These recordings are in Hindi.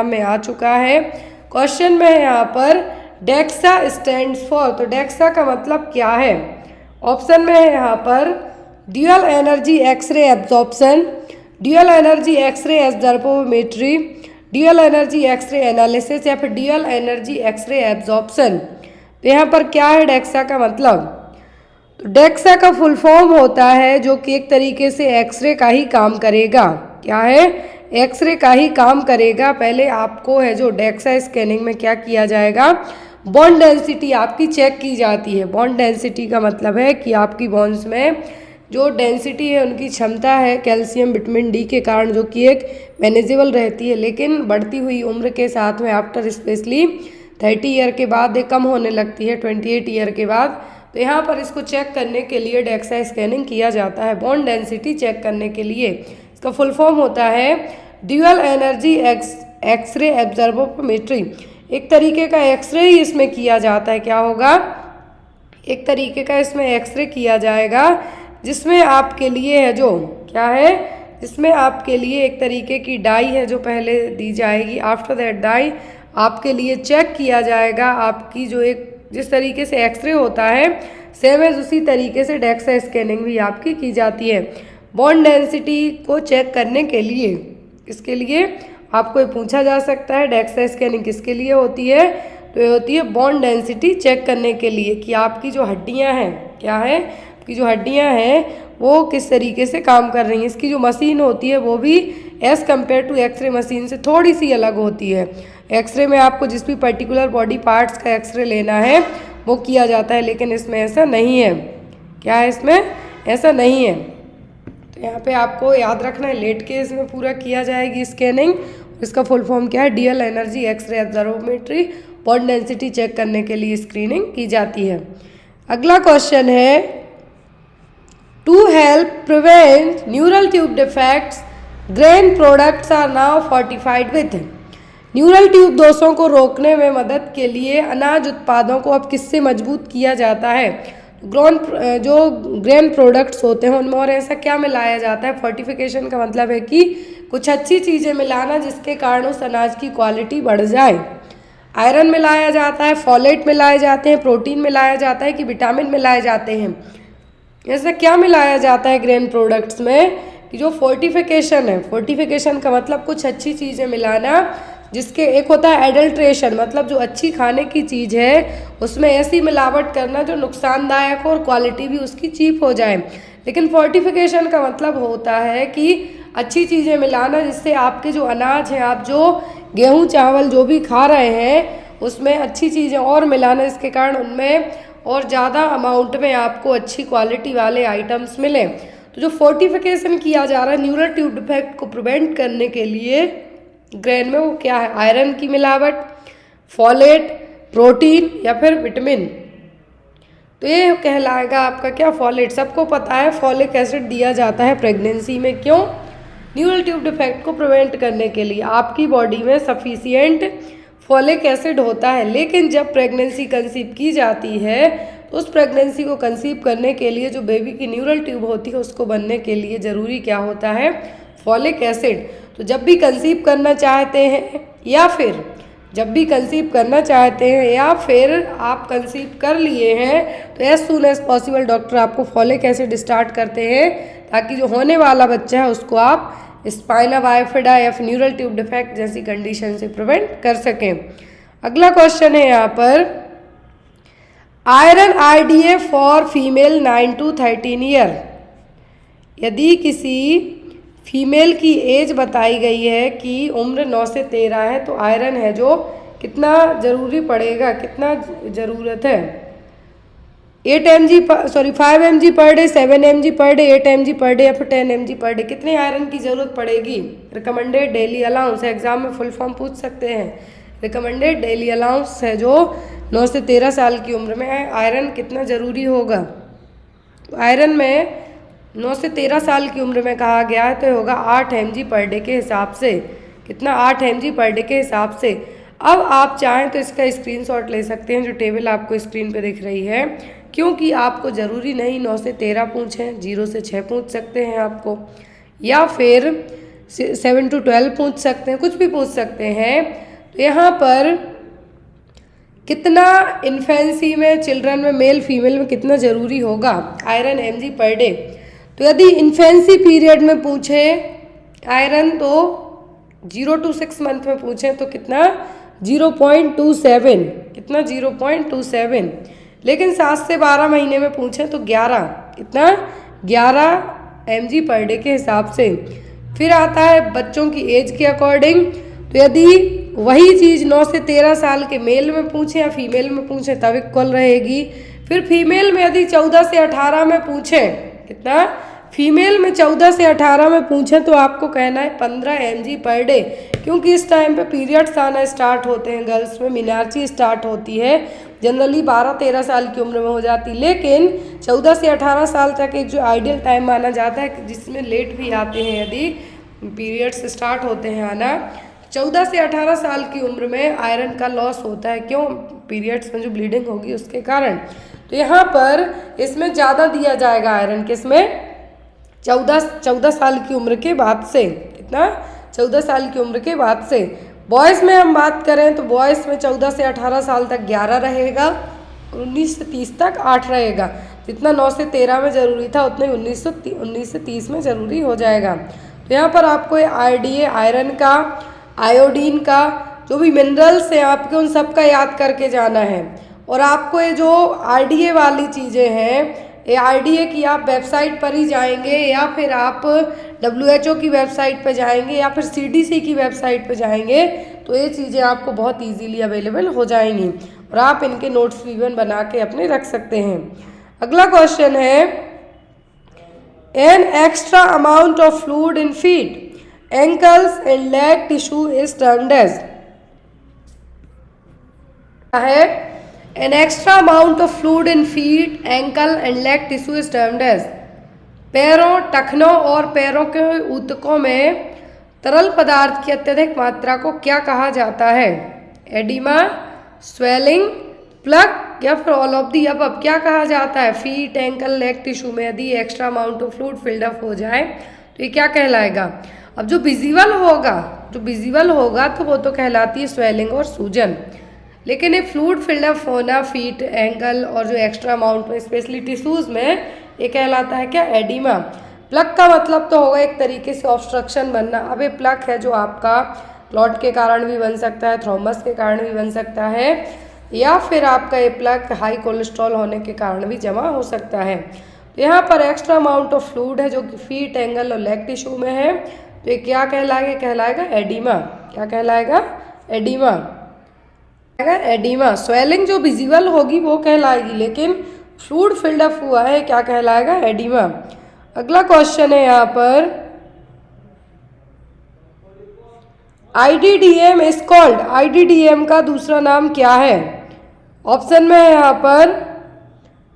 में आ चुका है। क्वेश्चन में है यहाँ पर डेक्सा स्टैंड्स फॉर, तो डेक्सा का मतलब क्या है? ऑप्शन में है यहाँ पर dual energy X-ray absorption, dual energy X-ray absorptiometry, dual energy X-ray analysis या फिर ड्यूअल एनर्जी एक्सरे एब्जॉर्प्शन। तो यहाँ पर क्या है डेक्सा का मतलब? तो डेक्सा का फुल फॉर्म होता है जो कि एक तरीके से एक्सरे का ही काम करेगा। क्या है? एक्सरे का ही काम करेगा। पहले आपको है जो डेक्सा स्कैनिंग में क्या किया जाएगा, बॉन्ड डेंसिटी आपकी चेक की जाती है। बॉन्ड डेंसिटी का मतलब है कि आपकी बॉन्ड्स में जो डेंसिटी है, उनकी क्षमता है कैल्शियम विटामिन डी के कारण, जो कि एक मैनेजेबल रहती है, लेकिन बढ़ती हुई उम्र के साथ में आफ्टर स्पेशली 30 ईयर के बाद ये कम होने लगती है, 28 ईयर के बाद। तो यहाँ पर इसको चेक करने के लिए डेक्सा स्कैनिंग किया जाता है, बॉन्ड डेंसिटी चेक करने के लिए। इसका फुल फॉर्म होता है ड्यूअल एनर्जी एक्सरे एब्जॉर्पोमेट्री। एक तरीके का एक्सरे ही इसमें किया जाता है। क्या होगा? एक तरीके का इसमें एक्सरे किया जाएगा जिसमें आपके लिए है जो क्या है, जिसमें आपके लिए एक तरीके की डाई है जो पहले दी जाएगी। आफ्टर दैट डाई आपके लिए चेक किया जाएगा आपकी जो एक जिस तरीके से एक्सरे होता है, सेम एज उसी तरीके से डेक्सा स्कैनिंग भी आपकी की जाती है बॉन्ड डेंसिटी को चेक करने के लिए। इसके लिए आपको ये पूछा जा सकता है डेक्सा स्कैनिंग किसके लिए होती है? तो ये होती है बॉन्ड डेंसिटी चेक करने के लिए कि आपकी जो हड्डियां हैं, क्या है, आपकी जो हड्डियां हैं वो किस तरीके से काम कर रही हैं। इसकी जो मशीन होती है वो भी as compare to x ray machine से थोड़ी सी अलग होती है। एक्सरे में आपको जिस भी पर्टिकुलर बॉडी पार्ट्स का एक्सरे लेना है वो किया जाता है, लेकिन इसमें ऐसा नहीं है। क्या है? इसमें ऐसा नहीं है। तो यहाँ पे आपको याद रखना है लेट के इसमें पूरा किया जाएगी स्कैनिंग। इसका फुल फॉर्म क्या है? Dual energy X-ray absorptiometry, bond density check करने के लिए स्क्रीनिंग की जाती है। अगला क्वेश्चन है to help prevent neural tube defects grain products are now fortified with. Neural tube दोषों को रोकने में मदद के लिए अनाज उत्पादों को अब किससे मजबूत किया जाता है? जो ग्रेन प्रोडक्ट्स होते हैं उनमें और ऐसा क्या मिलाया जाता है? फोर्टिफिकेशन का मतलब है कि कुछ अच्छी चीज़ें मिलाना जिसके कारण उस अनाज की क्वालिटी बढ़ जाए। आयरन मिलाया जाता है, फॉलेट मिलाए जाते हैं, प्रोटीन मिलाया जाता है कि विटामिन मिलाए जाते हैं? ऐसा क्या मिलाया जाता है ग्रेन प्रोडक्ट्स में कि जो फोर्टिफिकेशन है? फोर्टिफिकेशन का मतलब कुछ अच्छी चीज़ें मिलाना जिसके एक होता है एडल्ट्रेशन, मतलब जो अच्छी खाने की चीज़ है उसमें ऐसी मिलावट करना जो नुकसानदायक हो और क्वालिटी भी उसकी चीप हो जाए। लेकिन फोर्टिफिकेशन का मतलब होता है कि अच्छी चीज़ें मिलाना जिससे आपके जो अनाज हैं, आप जो गेहूँ चावल जो भी खा रहे हैं उसमें अच्छी चीज़ें और मिलाना, इसके कारण उनमें और ज़्यादा अमाउंट में आपको अच्छी क्वालिटी वाले आइटम्स मिले। तो जो फोर्टिफिकेशन किया जा रहा है न्यूरल ट्यूब डिफेक्ट को प्रिवेंट करने के लिए ग्रेन में, वो क्या है? आयरन की मिलावट, फॉलेट, प्रोटीन या फिर विटामिन। तो ये कहलाएगा आपका क्या? फॉलेट। सबको पता है फॉलिक एसिड दिया जाता है प्रेगनेंसी में। क्यों? न्यूरल ट्यूब डिफेक्ट को प्रिवेंट करने के लिए। आपकी बॉडी में सफिशिएंट फॉलिक एसिड होता है, लेकिन जब प्रेगनेंसी कंसीव की जाती है तो उस प्रेगनेंसी को कंसीव करने के लिए जो बेबी की न्यूरल ट्यूब होती है उसको बनने के लिए ज़रूरी क्या होता है? Folic acid. तो जब भी कंसीव करना चाहते हैं या फिर आप कंसीव कर लिए हैं तो as soon as possible doctor आपको फॉलिक एसिड स्टार्ट करते हैं ताकि जो होने वाला बच्चा है उसको आप स्पाइना बाइफिडा या फिर न्यूरल ट्यूब डिफेक्ट जैसी कंडीशन से प्रिवेंट कर सकें। अगला क्वेश्चन है यहाँ पर iron IDA for female 9 to 13 year. यदि किसी फीमेल की एज बताई गई है कि उम्र 9 से 13 है तो आयरन है जो कितना ज़रूरी पड़ेगा, कितना ज़रूरत है? 5 mg per day, 7 mg per day, 8 mg per day या फिर 10 mg पर डे। कितने आयरन की ज़रूरत पड़ेगी? Recommended daily allowance. एग्जाम में फुल फॉर्म पूछ सकते हैं। रिकमेंडेड डेली अलाउंस है जो 9 से 13 साल की उम्र में है, आयरन कितना ज़रूरी होगा? तो आयरन में 9 से 13 साल की उम्र में कहा गया है तो होगा 8 mg पर डे के हिसाब से। कितना? 8 mg पर डे के हिसाब से। अब आप चाहें तो इसका स्क्रीनशॉट ले सकते हैं जो टेबल आपको स्क्रीन पे दिख रही है, क्योंकि आपको ज़रूरी नहीं 9 से 13 पूछें, 0 से 6 पूछ सकते हैं आपको, या फिर 7 to 12 पूछ सकते हैं, कुछ भी पूछ सकते हैं। तो यहाँ पर कितना इन्फेंसी में, चिल्ड्रन में, मेल फीमेल में कितना ज़रूरी होगा आयरन mg पर डे। तो यदि इन्फेंसी पीरियड में पूछे आयरन तो 0 to 6 मंथ में पूछें तो कितना 0.27, कितना 0.27। लेकिन 7 से 12 महीने में पूछें तो 11, कितना 11 mg पर डे के हिसाब से। फिर आता है बच्चों की एज के अकॉर्डिंग। तो यदि वही चीज़ 9 से 13 साल के मेल में पूछें या फीमेल में पूछें तब इक्वल रहेगी। फिर फीमेल में यदि 14 से 18 में पूछें, कितना फीमेल में 14 से 18 में पूछें तो आपको कहना है 15 mg पर डे, क्योंकि इस टाइम पे पीरियड्स आना स्टार्ट होते हैं गर्ल्स में, मीनार्ची स्टार्ट होती है, जनरली 12-13 साल की उम्र में हो जाती। लेकिन 14 से 18 साल तक एक जो आइडियल टाइम माना जाता है जिसमें लेट भी आते हैं, यदि पीरियड्स स्टार्ट होते हैं आना, 14 से 18 साल की उम्र में आयरन का लॉस होता है। क्यों? पीरियड्स में जो ब्लीडिंग होगी उसके कारण। तो यहाँ पर इसमें ज़्यादा दिया जाएगा आयरन, किसमें 14 साल की उम्र के बाद से, कितना 14 साल की उम्र के बाद से। बॉयज़ में हम बात करें तो बॉयज़ में 14 से 18 साल तक 11 रहेगा, 19 से 30 तक 8 रहेगा। जितना 9 से 13 में ज़रूरी था उतना ही 19 से 30 में ज़रूरी हो जाएगा। तो यहाँ पर आपको RDA, आयरन का, आयोडीन का, जो भी मिनरल्स हैं आपके उन सब का याद करके जाना है। और आपको ये जो RDA वाली चीज़ें हैं, ये RDA की आप वेबसाइट पर ही जाएंगे या फिर आप WHO की वेबसाइट पर जाएंगे या फिर CDC की वेबसाइट पर जाएंगे तो ये चीज़ें आपको बहुत इजीली अवेलेबल हो जाएंगी और आप इनके नोट्स भी बना के अपने रख सकते हैं। अगला क्वेश्चन है, an extra amount of fluid in feet, ankles and leg tissue is termed as, है an extra amount of fluid in feet, ankle and leg tissue is termed as। पैरों, टखनों और पैरों के ऊतकों में तरल पदार्थ की अत्यधिक मात्रा को क्या कहा जाता है? एडिमा, स्वेलिंग, प्लग या फिर ऑल ऑफ दी अबव। क्या कहा जाता है? फीट, एंकल, लेग टिश्यू में यदि extra amount of fluid filled up हो जाए तो ये क्या कहलाएगा? अब जो विजिबल होगा तो वो तो कहलाती है स्वेलिंग और सूजन। लेकिन ये फ्लूइड फिल्डअप होना फीट, एंकल और जो एक्स्ट्रा अमाउंट में स्पेशली टिश्यूज़ में, ये कहलाता है क्या? एडिमा। प्लग का मतलब तो होगा एक तरीके से ऑब्स्ट्रक्शन बनना। अब ये प्लग है जो आपका क्लॉट के कारण भी बन सकता है, थ्रोम्बस के कारण भी बन सकता है, या फिर आपका ये प्लग हाई कोलेस्ट्रॉल होने के कारण भी जमा हो सकता है। तो यहाँ पर एक्स्ट्रा अमाउंट ऑफ फ्लूइड है जो कि फीट, एंकल और लेग टिश्यू में है, तो ये क्या कहलाएगा? एडिमा। क्या कहलाएगा? एडिमा। एडिमा। स्वेलिंग जो विजिबल होगी वो कहलाएगी, लेकिन फ्लूइड फिल्डअप हुआ है क्या कहलाएगा? एडिमा। अगला क्वेश्चन है यहाँ पर, IDDM इज कॉल्ड, IDDM का दूसरा नाम क्या है? ऑप्शन में है यहाँ पर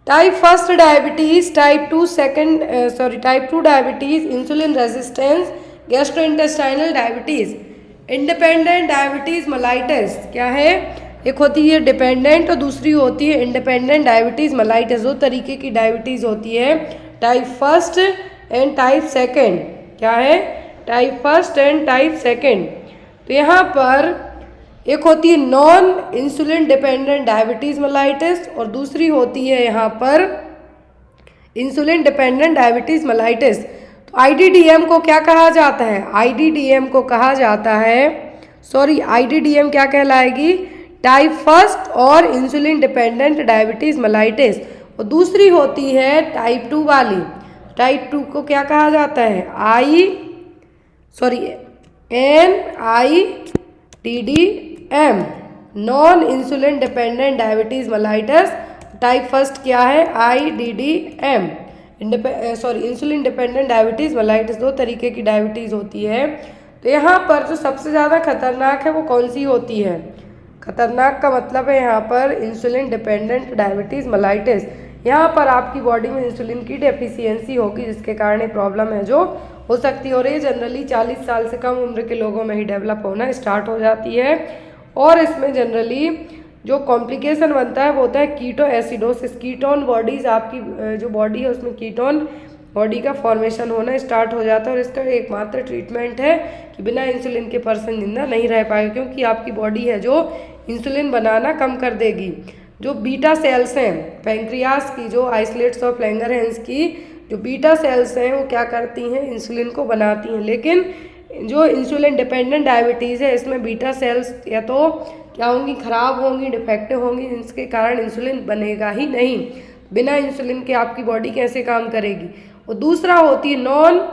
type 1 diabetes, type 2 diabetes, insulin resistance, gastrointestinal diabetes, independent diabetes mellitus. क्या है? एक होती है डिपेंडेंट और दूसरी होती है इंडिपेंडेंट डायबिटीज मेलाइटिस। दो तरीके की डायबिटीज होती है, टाइप 1 एंड टाइप 2। क्या है? Type 1 and type 2। तो यहाँ पर एक होती है non insulin dependent diabetes mellitus और दूसरी होती है यहाँ पर इंसुलिन डिपेंडेंट डायबिटीज मेलाइटिस। तो IDDM को क्या कहा जाता है? IDDM को कहा जाता है, IDDM क्या कहलाएगी? टाइप 1 और इंसुलिन डिपेंडेंट डायबिटीज मेलाइटिस। और दूसरी होती है टाइप 2 वाली। टाइप 2 को क्या कहा जाता है? NIDDM, non insulin dependent diabetes mellitus. Type 1 क्या है? IDDM, insulin dependent diabetes mellitus. दो तरीके की डायबिटीज होती है। तो यहाँ पर जो सबसे ज़्यादा खतरनाक है वो कौन सी होती है? खतरनाक का मतलब है यहाँ पर इंसुलिन डिपेंडेंट डायबिटीज मेलाइटिस। यहाँ पर आपकी बॉडी में इंसुलिन की डेफिशिएंसी होगी जिसके कारण ये प्रॉब्लम है जो हो सकती है, और ये जनरली 40 साल से कम उम्र के लोगों में ही डेवलप होना स्टार्ट हो जाती है। और इसमें जनरली जो कॉम्प्लिकेशन बनता है वो होता है कीटो एसिडोसिस। कीटोन बॉडीज़, आपकी जो बॉडी है उसमें कीटोन बॉडी का फॉर्मेशन होना स्टार्ट हो जाता है। और इसका एकमात्र ट्रीटमेंट है कि बिना इंसुलिन के पर्सन जिंदा नहीं रह पाएगा, क्योंकि आपकी बॉडी है जो इंसुलिन बनाना कम कर देगी। जो बीटा सेल्स हैं पैंक्रियास की, जो आइसोलेट्स ऑफ लैंगरहैंस की जो बीटा सेल्स हैं वो क्या करती हैं, इंसुलिन को बनाती हैं। लेकिन जो इंसुलिन डिपेंडेंट डायबिटीज़ है इसमें बीटा सेल्स या तो क्या होंगी, खराब होंगी, डिफेक्टिव होंगी, जिसके कारण इंसुलिन बनेगा ही नहीं। बिना इंसुलिन के आपकी बॉडी कैसे काम करेगी। और दूसरा होती है non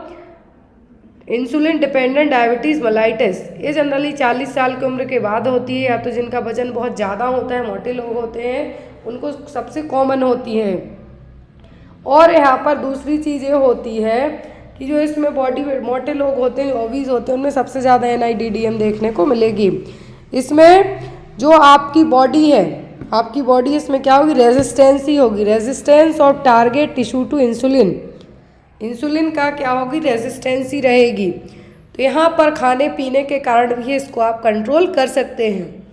insulin dependent diabetes mellitus. ये जनरली 40 साल की उम्र के बाद होती है, या तो जिनका वजन बहुत ज़्यादा होता है, मोटे लोग होते हैं, उनको सबसे कॉमन होती है। और यहाँ पर दूसरी चीज़ ये होती है कि जो इसमें बॉडी वेट मोटे लोग होते हैं, ओबीज होते हैं, उनमें सबसे ज़्यादा NIDDM देखने को मिलेगी। इसमें जो आपकी बॉडी है, आपकी बॉडी इसमें क्या होगी, रेजिस्टेंस ही होगी, resistance of target tissue to insulin. Insulin का क्या होगी, रेजिस्टेंस ही रहेगी। तो यहाँ पर खाने पीने के कारण भी इसको आप कंट्रोल कर सकते हैं।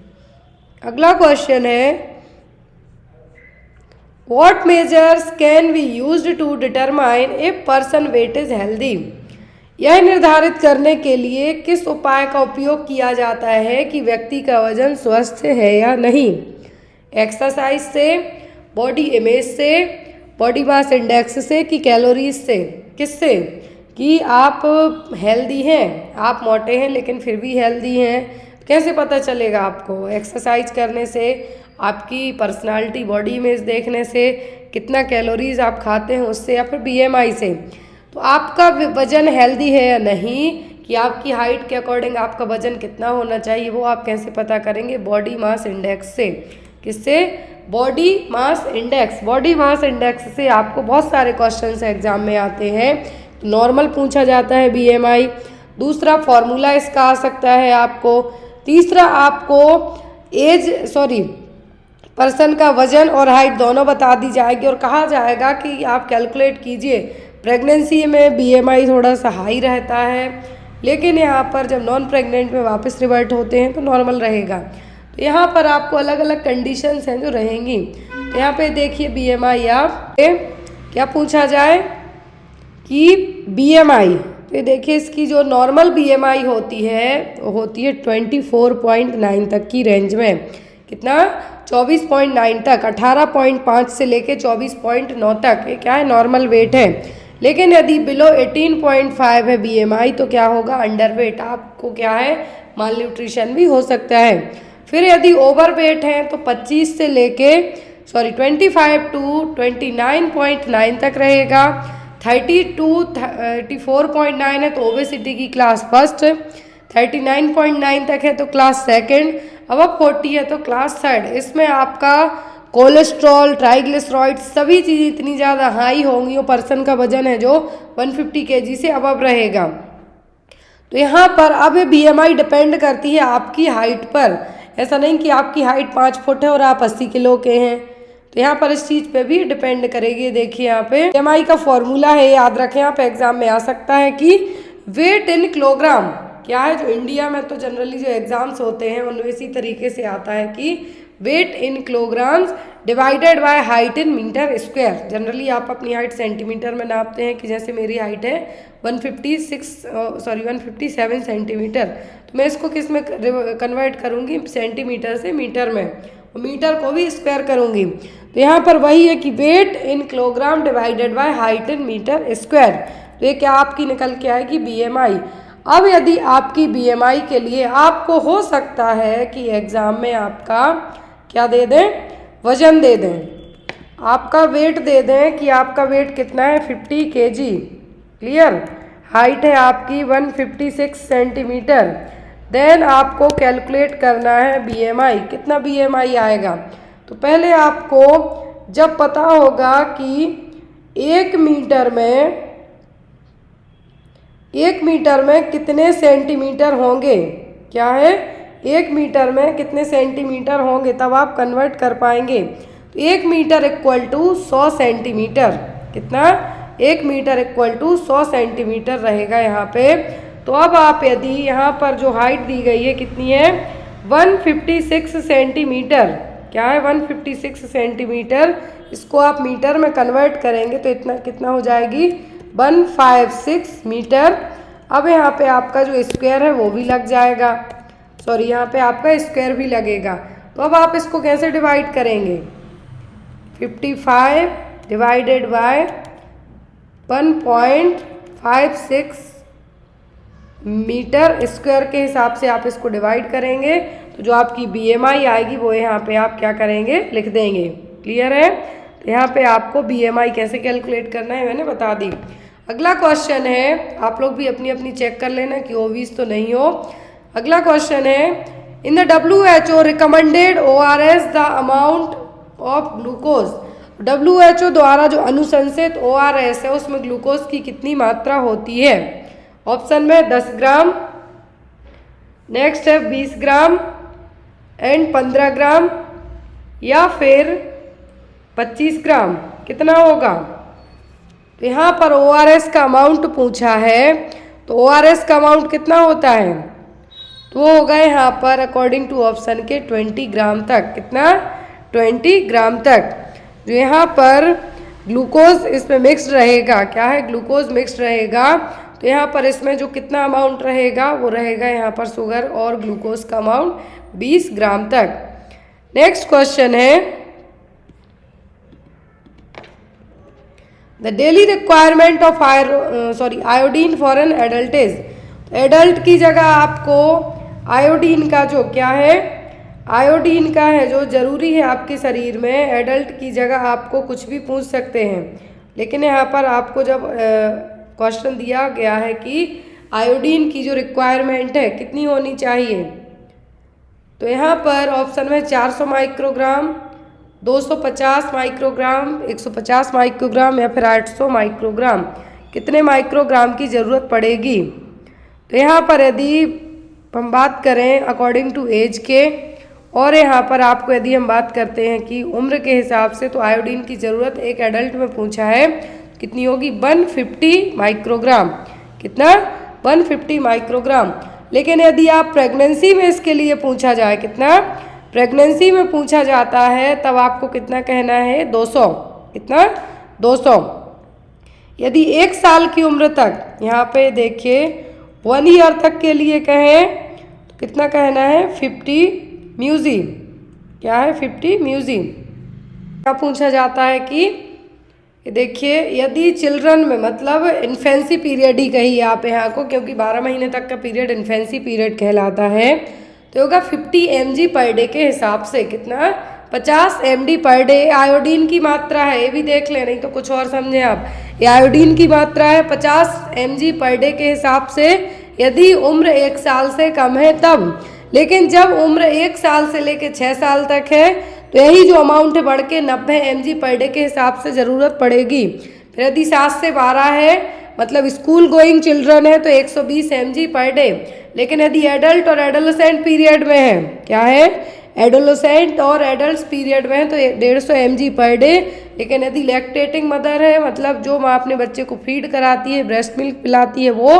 अगला क्वेश्चन है, What measures can be used to determine if person weight is healthy? यह निर्धारित करने के लिए किस उपाय का उपयोग किया जाता है कि व्यक्ति का वजन स्वस्थ है या नहीं। एक्सरसाइज से, बॉडी इमेज से, बॉडी मास इंडेक्स से कि कैलोरीज से। किससे, कि आप हेल्दी हैं, आप मोटे हैं लेकिन फिर भी हेल्दी हैं। कैसे पता चलेगा आपको, एक्सरसाइज करने से, आपकी पर्सनालिटी बॉडी इमेज देखने से, कितना कैलोरीज आप खाते हैं उससे, या फिर BMI से। तो आपका वजन हेल्दी है या नहीं, कि आपकी हाइट के अकॉर्डिंग आपका वजन कितना होना चाहिए, वो आप कैसे पता करेंगे, बॉडी मास इंडेक्स से। किससे, body mass index. Body mass index से आपको बहुत सारे क्वेश्चंस एग्जाम में आते हैं। नॉर्मल पूछा जाता है BMI, दूसरा फॉर्मूला इसका आ सकता है आपको, तीसरा आपको पर्सन का वजन और हाइट दोनों बता दी जाएगी और कहा जाएगा कि आप कैलकुलेट कीजिए। प्रेगनेंसी में BMI थोड़ा सा हाई रहता है, लेकिन यहाँ पर जब नॉन प्रेग्नेंट में वापस रिवर्ट होते हैं तो नॉर्मल रहेगा। तो यहाँ पर आपको अलग अलग कंडीशंस हैं जो रहेंगी। तो यहाँ पे देखिए BMI, आप क्या पूछा जाए कि BMI, तो देखिए इसकी जो नॉर्मल BMI होती है 24.9 तक की रेंज में। कितना, 24.9 तक, 18.5 से लेके 24.9 तक, ये क्या है, नॉर्मल वेट है। लेकिन यदि बिलो 18.5 है BMI तो क्या होगा, अंडर वेट, आपको क्या है, माल न्यूट्रिशन भी हो सकता है। फिर यदि ओवर वेट है तो 25 से लेके 25 टू 29.9 तक रहेगा। 30 टू 34.9 है तो ओबेसिटी की क्लास फर्स्ट, 39.9 तक है तो क्लास सेकंड, अब 40 है तो क्लास थर्ड। इसमें आपका कोलेस्ट्रॉल, ट्राइग्लिसराइड, सभी चीज़ें इतनी ज़्यादा हाई होंगी। वो पर्सन का वजन है जो 150 kg से अबव रहेगा। तो यहाँ पर अब BMI डिपेंड करती है आपकी हाइट पर। ऐसा नहीं कि आपकी हाइट 5 फुट है और आप 80 किलो के हैं, तो यहाँ पर इस चीज़ पे भी डिपेंड करेगी। देखिए यहाँ पे BMI का फॉर्मूला है, याद रखें, यहाँ पे एग्जाम में आ सकता है कि वेट इन किलोग्राम क्या है। जो इंडिया में तो जनरली जो एग्जाम्स होते हैं उनमें इसी तरीके से आता है कि weight in kilograms divided by height in metre square. Generally आप अपनी हाइट सेंटीमीटर में नापते हैं, कि जैसे मेरी हाइट है 157 सेंटीमीटर, तो मैं इसको किस में कन्वर्ट करूँगी, सेंटीमीटर से मीटर में, और मीटर को भी स्क्वायर करूँगी। तो यहाँ पर वही है कि weight in kilogram divided by height in metre square. तो ये क्या आपकी निकल के आएगी, BMI। अब यदि आपकी BMI के लिए आपको हो सकता है कि एग्ज़ाम में आपका क्या दे दें, वज़न दे दें, आपका वेट दे दें कि आपका वेट कितना है, 50 kg, क्लियर। हाइट है आपकी 156 सेंटीमीटर। देन आपको कैलकुलेट करना है BMI, कितना BMI आएगा। तो पहले आपको जब पता होगा कि 1 मीटर में कितने सेंटीमीटर होंगे, क्या है, 1 मीटर में कितने सेंटीमीटर होंगे, तब आप कन्वर्ट कर पाएंगे। तो 1 मीटर इक्वल टू 100 सेंटीमीटर, कितना, 1 मीटर इक्वल टू 100 सेंटीमीटर रहेगा यहाँ पे। तो अब आप यदि यहाँ पर जो हाइट दी गई है कितनी है, 156 सेंटीमीटर, क्या है, 156 सेंटीमीटर, इसको आप मीटर में कन्वर्ट करेंगे तो इतना कितना हो जाएगी, 156 मीटर। अब यहाँ पे आपका जो स्क्वायर है वो भी लग जाएगा, सॉरी यहाँ पे आपका स्क्वायर भी लगेगा। तो अब आप इसको कैसे डिवाइड करेंगे, 55 डिवाइडेड बाय 1.56 मीटर स्क्वायर के हिसाब से आप इसको डिवाइड करेंगे, तो जो आपकी BMI आएगी वो यहाँ पे आप क्या करेंगे, लिख देंगे। क्लियर है? तो यहाँ पे आपको BMI कैसे कैलकुलेट करना है मैंने बता दी। अगला क्वेश्चन है, आप लोग भी अपनी अपनी चेक कर लेना कि ओवीज तो नहीं हो। अगला क्वेश्चन है, in the WHO recommended ORS the amount of glucose. WHO द्वारा जो अनुशंसित ORS है उसमें ग्लूकोज की कितनी मात्रा होती है? ऑप्शन में 10 ग्राम, नेक्स्ट है 20 ग्राम एंड 15 ग्राम, या फिर 25 ग्राम। कितना होगा? तो यहाँ पर ORS का अमाउंट पूछा है, तो ORS का अमाउंट कितना होता है? तो वो होगा यहाँ पर अकॉर्डिंग टू ऑप्शन के 20 ग्राम तक। कितना? 20 ग्राम तक। जो यहाँ पर ग्लूकोज इसमें मिक्स्ड रहेगा, क्या है, ग्लूकोज मिक्स्ड रहेगा, तो यहाँ पर इसमें जो कितना अमाउंट रहेगा वो रहेगा यहाँ पर शुगर और ग्लूकोज का अमाउंट 20 ग्राम तक। नेक्स्ट क्वेश्चन है, the daily requirement of iodine for an adult is. Adult की जगह आपको आयोडीन का जो क्या है, आयोडीन का है जो जरूरी है आपके शरीर में, एडल्ट की जगह आपको कुछ भी पूछ सकते हैं, लेकिन यहाँ पर आपको जब क्वेश्चन दिया गया है कि आयोडीन की जो रिक्वायरमेंट है कितनी होनी चाहिए, तो यहाँ पर ऑप्शन में 400 माइक्रोग्राम, 250 माइक्रोग्राम, 150 माइक्रोग्राम या फिर 800 माइक्रोग्राम, कितने माइक्रोग्राम की ज़रूरत पड़ेगी। तो यहाँ पर यदि हम बात करें अकॉर्डिंग टू एज के, और यहाँ पर आपको यदि हम बात करते हैं कि उम्र के हिसाब से, तो आयोडीन की ज़रूरत एक एडल्ट में पूछा है कितनी होगी, 150 माइक्रोग्राम। कितना? 150 माइक्रोग्राम। लेकिन यदि आप प्रेगनेंसी में इसके लिए पूछा जाए, कितना, प्रेगनेंसी में पूछा जाता है, तब आपको कितना कहना है, 200। कितना? 200। यदि 1 साल की उम्र तक, यहाँ पे देखिए 1 ईयर तक के लिए कहें तो कितना कहना है, 50 म्यूजी। क्या है, 50 म्यूजी। क्या पूछा जाता है कि देखिए यदि चिल्ड्रन में, मतलब इन्फेंसी पीरियड ही कही आप यहाँ को, क्योंकि 12 महीने तक का पीरियड इन्फेंसी पीरियड कहलाता है, तो होगा 50 mg पर डे के हिसाब से। कितना? 50 mg पर डे। आयोडीन की मात्रा है, ये भी देख ले, नहीं तो कुछ और समझे आप। ये आयोडीन की मात्रा है 50 mg पर डे के हिसाब से, यदि उम्र 1 साल से कम है तब। लेकिन जब उम्र 1 साल से लेकर 6 साल तक है, तो यही जो अमाउंट है बढ़ के 90 mg पर डे के हिसाब से ज़रूरत पड़ेगी। फिर यदि 7 से 12 है, मतलब स्कूल गोइंग चिल्ड्रन है, तो 120 mg पर डे। लेकिन यदि एडल्ट और एडोलेसेंट पीरियड में है, क्या है, एडोलेसेंट और एडल्ट पीरियड में है, तो 150 mg पर डे। लेकिन यदि लैक्टेटिंग मदर है, मतलब जो माँ अपने बच्चे को फीड कराती है, ब्रेस्ट मिल्क पिलाती है, वो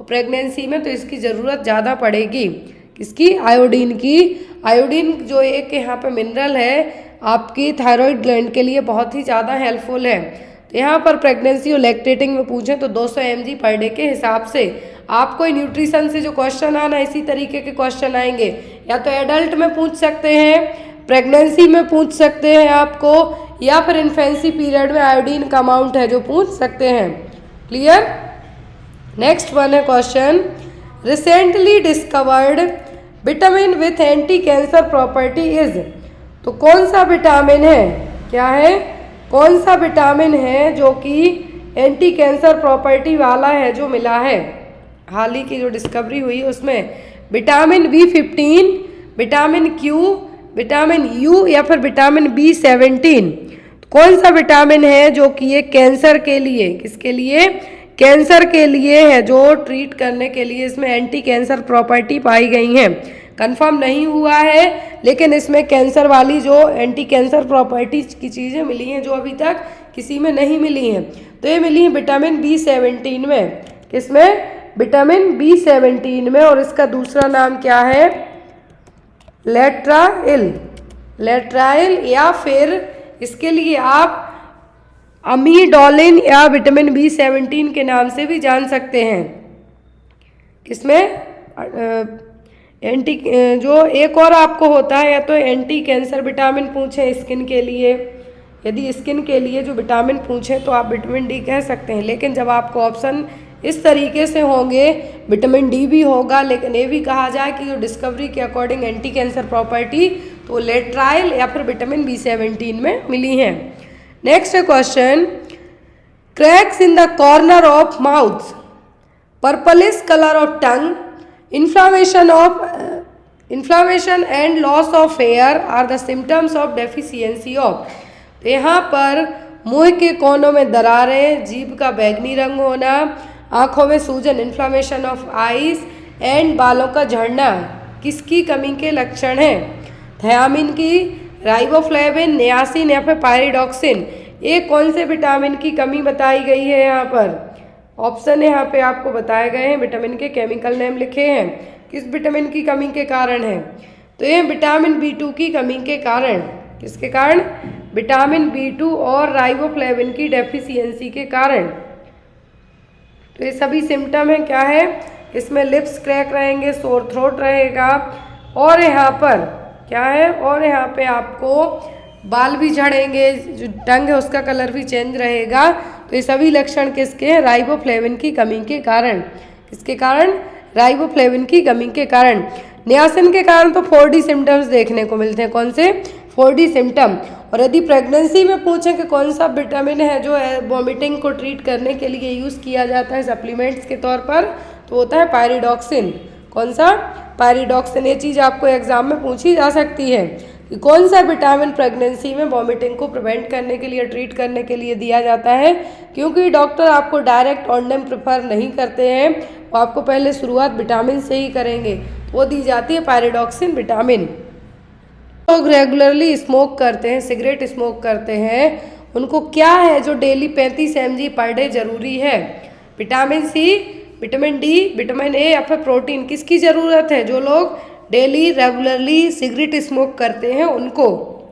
प्रेगनेंसी में, तो इसकी ज़रूरत ज़्यादा पड़ेगी। किसकी? आयोडीन की। आयोडीन जो एक यहाँ पे मिनरल है आपकी थायराइड ग्लैंड के लिए बहुत ही ज़्यादा हेल्पफुल है। तो यहाँ पर प्रेगनेंसी और लैक्टेटिंग में पूछें तो 200 mg पर डे के हिसाब से। आपको न्यूट्रिशन से जो क्वेश्चन आना, इसी तरीके के क्वेश्चन आएंगे, या तो एडल्ट में पूछ सकते हैं, प्रेगनेंसी में पूछ सकते हैं आपको, या फिर इन्फेंसी पीरियड में आयोडीन का अमाउंट है जो पूछ सकते हैं। क्लियर? नेक्स्ट वन है question, recently discovered vitamin with anti cancer property is. तो कौन सा विटामिन है, क्या है, कौन सा विटामिन है जो कि एंटी कैंसर प्रॉपर्टी वाला है, जो मिला है हाल ही की जो डिस्कवरी हुई उसमें, vitamin B15, vitamin Q, vitamin U या फिर विटामिन B17। कौन सा विटामिन है जो कि ये कैंसर के लिए, किसके लिए, कैंसर के लिए है, जो ट्रीट करने के लिए इसमें एंटी कैंसर प्रॉपर्टी पाई गई है। कंफर्म नहीं हुआ है, लेकिन इसमें कैंसर वाली जो एंटी कैंसर प्रॉपर्टीज की चीज़ें मिली हैं जो अभी तक किसी में नहीं मिली हैं। तो ये मिली है विटामिन B17 में। किसमें? विटामिन B17 में। और इसका दूसरा नाम क्या है, लेट्राइल। लेट्राइल, या फिर इसके लिए आप अमीडोलिन या विटामिन B17 के नाम से भी जान सकते हैं। किसमें एंटी जो एक और आपको होता है, या तो एंटी कैंसर विटामिन पूछे स्किन के लिए, यदि स्किन के लिए जो विटामिन पूछे तो आप विटामिन डी कह सकते हैं। लेकिन जब आपको ऑप्शन इस तरीके से होंगे, विटामिन डी भी होगा लेकिन ये भी कहा जाए कि जो डिस्कवरी के अकॉर्डिंग एंटी कैंसर प्रॉपर्टी, तो लेट्राइल या फिर विटामिन B17 में मिली हैं। Next question, cracks in the corner of mouth, purplish colour of tongue, inflammation and loss of hair are the symptoms of deficiency of. तो यहाँ पर मुंह के कोनों में दरारें, जीभ का बैंगनी रंग होना, आंखों में सूजन, इन्फ्लामेशन ऑफ आईज एंड बालों का झड़ना किसकी कमी के लक्षण हैं? थायामिन की, राइबोफ्लेविन, नियासिन या फिर पायरिडॉक्सिन। ये कौन से विटामिन की कमी बताई गई है? यहाँ पर ऑप्शन यहाँ पे आपको बताए गए हैं, विटामिन के केमिकल नेम लिखे हैं, किस विटामिन की कमी के कारण है? तो ये विटामिन B2 की कमी के कारण। किसके कारण? विटामिन B2 और राइबोफ्लेविन की डेफिशिएंसी के कारण। तो ये सभी सिम्टम है, क्या है इसमें? लिप्स क्रैक रहेंगे, सोर थ्रोट रहेगा, और यहाँ पर क्या है, और यहाँ पे आपको बाल भी झड़ेंगे, जो टंग है उसका कलर भी चेंज रहेगा। तो ये सभी लक्षण किसके हैं? राइबोफ्लेविन की कमी के कारण। किसके कारण? राइबोफ्लेविन की कमी के कारण। नियासिन के कारण तो 4D सिम्टम्स देखने को मिलते हैं। कौन से? 4D symptom. और यदि प्रेगनेंसी में पूछें कि कौन सा विटामिन है जो वॉमिटिंग को ट्रीट करने के लिए यूज़ किया जाता है सप्लीमेंट्स के तौर पर, तो होता है पायरिडॉक्सिन। कौन सा? पायरिडॉक्सिन। ये चीज़ आपको एग्जाम में पूछी जा सकती है कि कौन सा विटामिन प्रेगनेंसी में वॉमिटिंग को प्रिवेंट करने के लिए, ट्रीट करने के लिए दिया जाता है। क्योंकि डॉक्टर आपको डायरेक्ट ऑनडेम प्रेफर नहीं करते हैं, वो आपको पहले शुरुआत विटामिन से ही करेंगे। वो दी जाती है पायरिडॉक्सिन विटामिन। लोग रेगुलरली स्मोक करते हैं, सिगरेट स्मोक करते हैं, उनको क्या है जो डेली 35 mg पर डे जरूरी है? Vitamin C, vitamin D, vitamin A या फिर प्रोटीन, किसकी ज़रूरत है? जो लोग डेली रेगुलरली सिगरेट स्मोक करते हैं उनको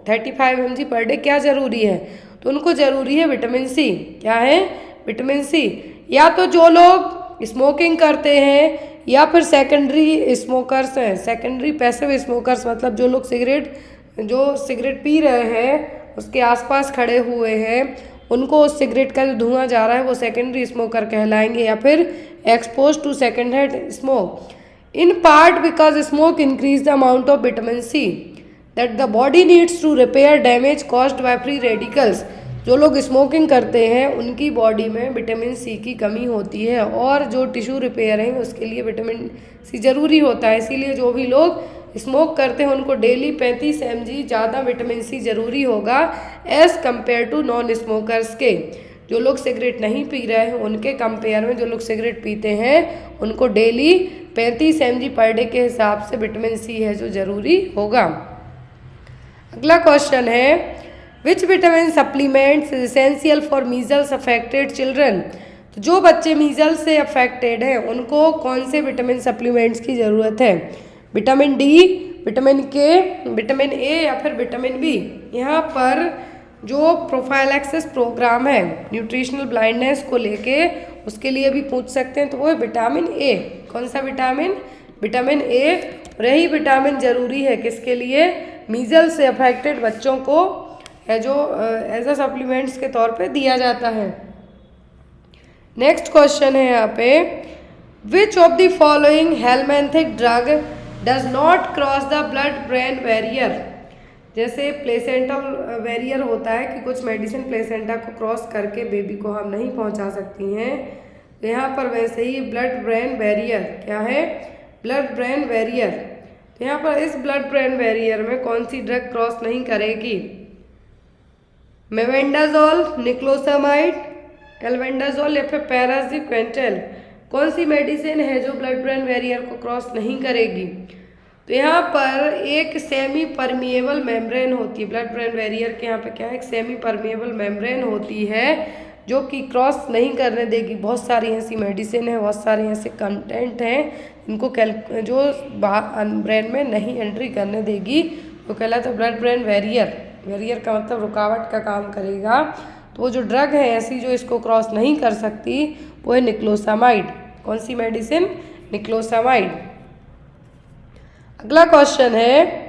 35 mg पर डे क्या ज़रूरी है? तो उनको ज़रूरी है विटामिन सी। क्या है? Vitamin C. या तो जो लोग स्मोकिंग करते हैं या फिर सेकेंडरी स्मोकर्स हैं, सेकेंडरी पैसिव स्मोकर्स मतलब जो लोग सिगरेट पी रहे हैं उसके आसपास खड़े हुए हैं, उनको उस सिगरेट का जो धुआं जा रहा है वो सेकेंडरी स्मोकर कहलाएंगे, या फिर expose to second hand smoke. In part because smoke increase the amount of vitamin C that the body needs to repair damage caused by free radicals. जो लोग स्मोकिंग करते हैं उनकी बॉडी में विटामिन सी की कमी होती है, और जो टिश्यू रिपेयर है उसके लिए विटामिन सी ज़रूरी होता है। इसीलिए जो भी लोग स्मोक करते हैं उनको डेली 35 mg ज़्यादा विटामिन सी ज़रूरी होगा as compare to non smokers के। जो लोग सिगरेट नहीं पी रहे हैं उनके कंपेयर में जो लोग सिगरेट पीते हैं उनको डेली 35 mg पर डे के हिसाब से विटामिन सी है जो ज़रूरी होगा। अगला क्वेश्चन है, which vitamin supplements is essential for measles affected children. तो जो बच्चे मीजल्स से अफेक्टेड हैं उनको कौन से विटामिन सप्लीमेंट्स की ज़रूरत है? विटामिन डी, विटामिन के, विटामिन ए या फिर विटामिन बी। यहाँ पर जो प्रोफाइलैक्सिस प्रोग्राम है न्यूट्रिशनल ब्लाइंडनेस को लेके, उसके लिए भी पूछ सकते हैं, तो वो है विटामिन ए। कौन सा विटामिन? Vitamin A. और यही विटामिन ज़रूरी है किसके लिए? मीजल्स से अफेक्टेड बच्चों को जो एज अ सप्लीमेंट्स के तौर पे दिया जाता है। नेक्स्ट क्वेश्चन है यहाँ पे, विच of the following helminthic drug does not cross the blood brain barrier. जैसे प्लेसेंटल बैरियर होता है कि कुछ मेडिसिन प्लेसेंटा को क्रॉस करके बेबी को हम नहीं पहुँचा सकती हैं, तो यहाँ पर वैसे ही ब्लड ब्रेन बैरियर क्या है? Blood brain barrier. तो यहाँ पर इस ब्लड ब्रेन बैरियर में कौन सी ड्रग क्रॉस नहीं करेगी? मेवेंडाजोल, निक्लोसामाइड, एल्बेंडाजोल या फिर पैरासिक्वेंटल। कौन सी मेडिसिन है जो ब्लड ब्रेन बैरियर को क्रॉस नहीं करेगी? तो यहाँ पर एक सेमी परमिएबल मेम्ब्रेन होती है। ब्लड ब्रेन बैरियर के यहाँ पे क्या है? एक सेमी परमिएबल मेम्ब्रेन होती है जो कि क्रॉस नहीं करने देगी। बहुत सारी ऐसी मेडिसिन है, बहुत सारे ऐसे कंटेंट हैं इनको जो ब्रेन में नहीं एंट्री करने देगी, तो कहलाता है ब्लड ब्रेन बैरियर। बैरियर का मतलब रुकावट का काम करेगा। तो वो जो ड्रग है ऐसी जो इसको क्रॉस नहीं कर सकती वो है निक्लोसामाइड। कौन सी मेडिसिन? निक्लोसामाइड। अगला क्वेश्चन है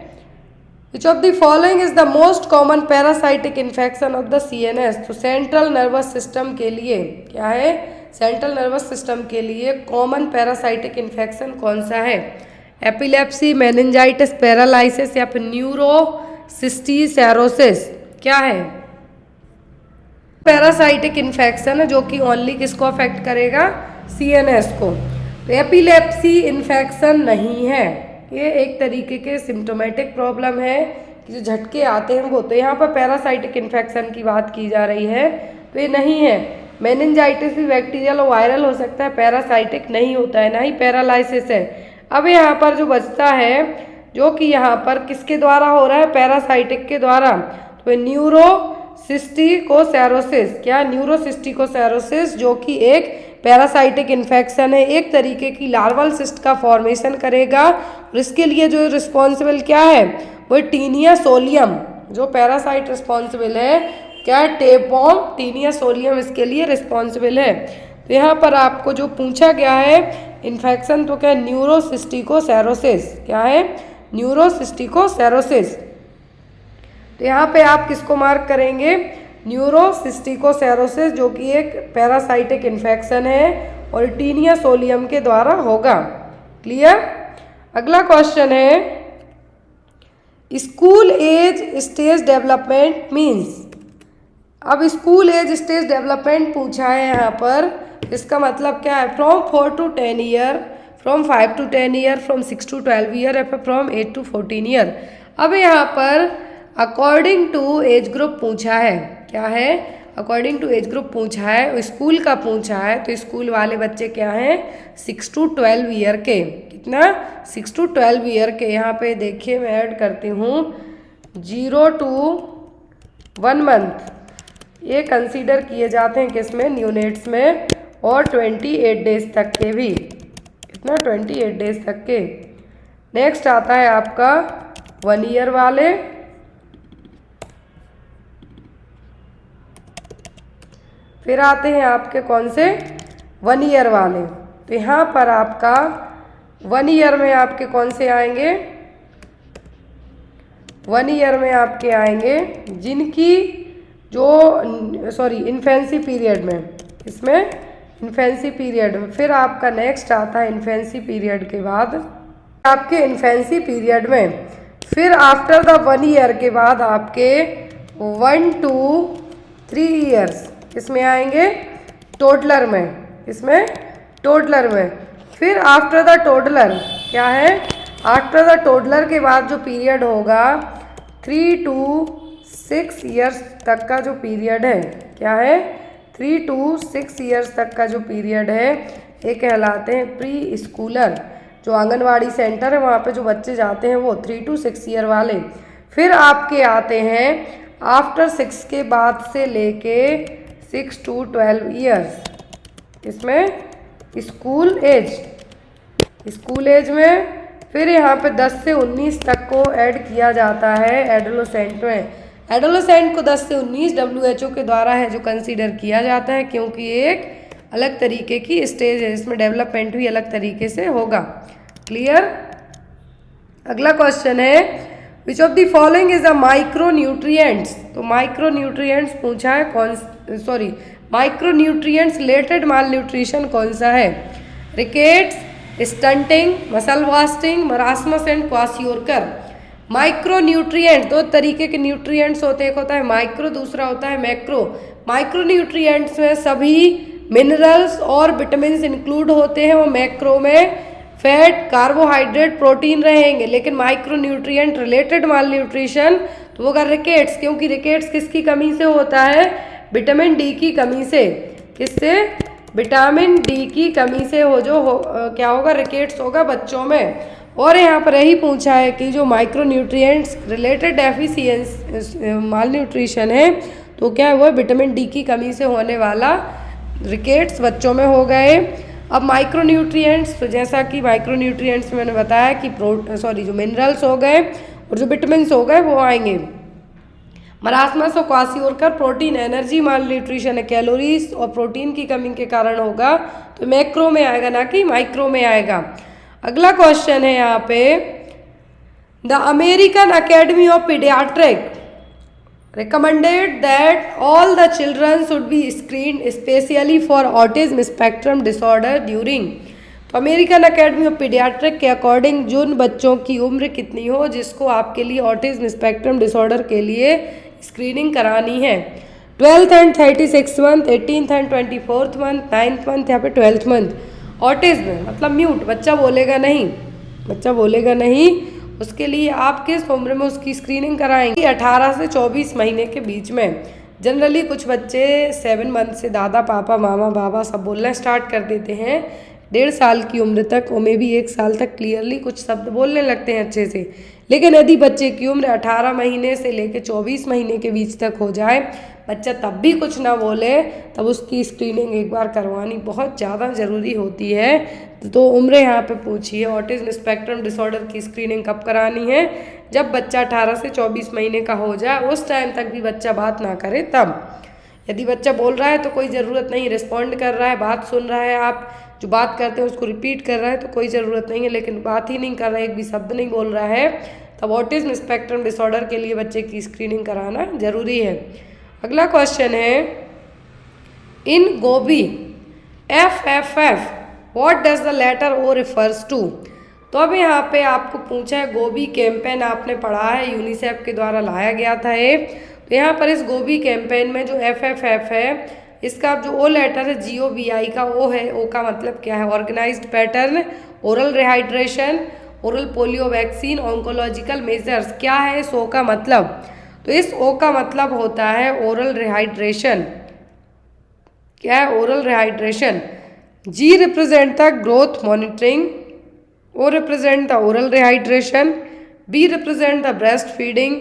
which of the following is the most common parasitic infection of the CNS। तो सेंट्रल नर्वस सिस्टम के लिए क्या है? सेंट्रल नर्वस सिस्टम के लिए कॉमन पैरासाइटिक इन्फेक्शन कौन सा है? एपिलेप्सी, मेनिंजाइटिस, पैरालाइसिस या फिर न्यूरोसिस्टिसेरोसिस, क्या है? पैरासाइटिक इन्फेक्शन है जो कि ओनली किसको अफेक्ट करेगा? CNS को। तो एपिलेप्सी इन्फेक्शन नहीं है, ये एक तरीके के सिम्टोमेटिक प्रॉब्लम है कि जो झटके आते हैं वो। तो यहाँ पर पैरासाइटिक इन्फेक्शन की बात की जा रही है तो ये नहीं है। मेनिंजाइटिस भी बैक्टीरियल और वायरल हो सकता है, पैरासाइटिक नहीं होता है, ना ही पैरालाइसिस है। अब यहाँ पर जो बचता है जो कि यहाँ पर किसके द्वारा हो रहा है? पैरासाइटिक के द्वारा। तो न्यूरोसिस्टिकोसेरोसिस, क्या? न्यूरोसिस्टिकोसेरोसिस जो कि एक पैरासाइटिक इन्फेक्शन है, एक तरीके की लार्वल सिस्ट का फॉर्मेशन करेगा और इसके लिए जो रिस्पॉन्सिबल क्या है? वो टीनिया सोलियम, जो पैरासाइट रिस्पॉन्सिबल है क्या? टेपवर्म टीनिया सोलियम इसके लिए रिस्पॉन्सिबल है। तो यहाँ पर आपको जो पूछा गया है इन्फेक्शन तो क्या? न्यूरोसिस्टिकोसेरोसिस, क्या है? न्यूरोसिस्टिकोसेरोसिस। तो यहाँ पे आप किसको मार्क करेंगे? न्यूरोसिस्टिकोसेरोसिस जो कि एक पैरासाइटिक इन्फेक्शन है और टीनिया सोलियम के द्वारा होगा। क्लियर? अगला क्वेश्चन है school age stage development means. अब स्कूल एज स्टेज डेवलपमेंट पूछा है यहाँ पर, इसका मतलब क्या है? From 4 to 10 year, from 5 to 10 year, from 6 to 12 year या फिर फ्रॉम 8 to 14 ईयर। अब यहाँ पर अकॉर्डिंग टू एज ग्रुप पूछा है, क्या है? अकॉर्डिंग टू एज ग्रुप पूछा है, स्कूल का पूछा है। तो स्कूल वाले बच्चे क्या हैं? 6 to 12 ईयर के। कितना? 6 to 12 ईयर के। यहाँ पे देखिए मैं ऐड करती हूँ 0 to 1 मंथ, ये कंसीडर किए जाते हैं किसमें? न्यूनेट्स में। और 28 डेज तक के भी, कितना? 28 डेज तक के। नेक्स्ट आता है आपका 1 ईयर वाले, फिर आते हैं आपके कौन से? 1 ईयर वाले। तो यहाँ पर आपका 1 ईयर में आपके कौन से आएंगे? 1 ईयर में आपके आएंगे जिनकी जो इन्फेंसी पीरियड में, इसमें इन्फेंसी पीरियड में। फिर आपका नेक्स्ट आता है इन्फेंसी पीरियड के बाद आपके इन्फेंसी पीरियड में, फिर आफ्टर द 1 ईयर के बाद आपके 1 to 3 ईयर्स इसमें आएंगे टोडलर में, इसमें टोडलर में। फिर आफ्टर द टोडलर क्या है? आफ्टर द टोडलर के बाद जो पीरियड होगा 3 to 6 ईयर्स तक का जो पीरियड है, क्या है? 3 to 6 ईयर्स तक का जो पीरियड है ये कहलाते हैं प्री स्कूलर। जो आंगनवाड़ी सेंटर है वहाँ पे जो बच्चे जाते हैं वो 3 to 6 ईयर वाले। फिर आपके आते हैं आफ्टर 6 के बाद से लेके 6 to 12 ईयर्स, इसमें स्कूल एज। स्कूल एज में फिर यहाँ पे 10 से 19 तक को ऐड किया जाता है एडोलेसेंट में। एडोलेसेंट को 10 से 19 WHO के द्वारा है जो कंसीडर किया जाता है, क्योंकि ये एक अलग तरीके की स्टेज है, इसमें डेवलपमेंट भी अलग तरीके से होगा। क्लियर? अगला क्वेश्चन है which of the following is a micronutrients. तो माइक्रोन्यूट्रिएंट्स पूछा है, माइक्रोन्यूट्रिएंट्स रिलेटेड माल न्यूट्रिशन कौन सा है? Rickets, stunting, muscle wasting, marasmus and kwashiorkor. Micronutrient दो तरीके के न्यूट्रिएंट्स होते हैं, एक होता है माइक्रो, दूसरा होता है मैक्रो। माइक्रोन्यूट्रिएंट्स में सभी मिनरल्स और विटामिन्स इंक्लूड होते हैं, और मैक्रो में फैट, कार्बोहाइड्रेट, प्रोटीन रहेंगे। लेकिन माइक्रोन्यूट्रिएंट रिलेटेड माल न्यूट्रिशन तो वो होगा रिकेट्स, क्योंकि रिकेट्स किसकी कमी से होता है? विटामिन डी की कमी से। किससे? विटामिन डी की कमी से क्या होगा? रिकेट्स होगा बच्चों में। और यहाँ पर यही पूछा है कि जो माइक्रोन्यूट्रिएंट्स रिलेटेड डेफिशिएंसी माल न्यूट्रिशन है तो क्या है? वो विटामिन डी की कमी से होने वाला रिकेट्स बच्चों में हो गए। अब माइक्रोन्यूट्रिएंट्स, तो जैसा कि माइक्रोन्यूट्रिएंट्स मैंने बताया कि जो मिनरल्स हो गए और जो विटामिन्स हो गए वो आएंगे। मरासमस और क्वासियोरकर प्रोटीन एनर्जी माल न्यूट्रिशन है, कैलोरीज और प्रोटीन की कमी के कारण होगा, तो मैक्रो में आएगा ना कि माइक्रो में आएगा। अगला क्वेश्चन है यहाँ पे, the American academy of paediatric recommended that all the children should be screened especially for autism spectrum disorder during, तो अमेरिकन अकेडमी ऑफ पीडियाट्रिक के अकॉर्डिंग जिन बच्चों की उम्र कितनी हो जिसको आपके लिए ऑटिज्म स्पेक्ट्रम डिसऑर्डर के लिए स्क्रीनिंग करानी है, 12th and 36th month, 18th and 24th month, 9th month या फिर 12th मंथ। ऑटिज्म मतलब म्यूट, बच्चा बोलेगा नहीं, बच्चा बोलेगा नहीं, उसके लिए आप किस उम्र में उसकी स्क्रीनिंग कराएंगे? 18 से 24 महीने के बीच में। जनरली कुछ बच्चे 7 मंथ से दादा पापा मामा बाबा सब बोलना स्टार्ट कर देते हैं, 1.5 साल की उम्र तक और मे भी 1 साल तक क्लियरली कुछ शब्द बोलने लगते हैं अच्छे से। लेकिन यदि बच्चे की उम्र 18 महीने से लेकर 24 महीने के बीच तक हो जाए, बच्चा तब भी कुछ ना बोले, तब उसकी स्क्रीनिंग एक बार करवानी बहुत ज़्यादा ज़रूरी होती है। तो उम्र यहाँ पे पूछी है, ऑटिज्म स्पेक्ट्रम डिसऑर्डर की स्क्रीनिंग कब करानी है? जब बच्चा 18 से 24 महीने का हो जाए, उस टाइम तक भी बच्चा बात ना करे तब। यदि बच्चा बोल रहा है तो कोई ज़रूरत नहीं, रिस्पॉन्ड कर रहा है, बात सुन रहा है, आप जो बात करते हैं उसको रिपीट कर रहा है तो कोई ज़रूरत नहीं है, लेकिन बात ही नहीं कर रहा है, एक भी शब्द नहीं बोल रहा है, तब ऑटिज्म स्पेक्ट्रम डिसऑर्डर के लिए बच्चे की स्क्रीनिंग कराना ज़रूरी है। अगला क्वेश्चन है, in GOBI FFF what does the letter O refers to? तो अब यहाँ पे आपको पूछा है, गोबी कैंपेन आपने पढ़ा है, यूनिसेफ के द्वारा लाया गया था ये। तो यहाँ पर इस गोबी कैंपेन में जो FFF है, इसका जो O लेटर है GOBI का O है, O का मतलब क्या है? Organised pattern, oral rehydration, oral polio vaccine, oncological measures. क्या है इस O का मतलब? तो इस O का मतलब होता है ओरल रिहाइड्रेशन। क्या है? Oral rehydration. G represent the growth monitoring, O represent the oral rehydration, B represent the breastfeeding,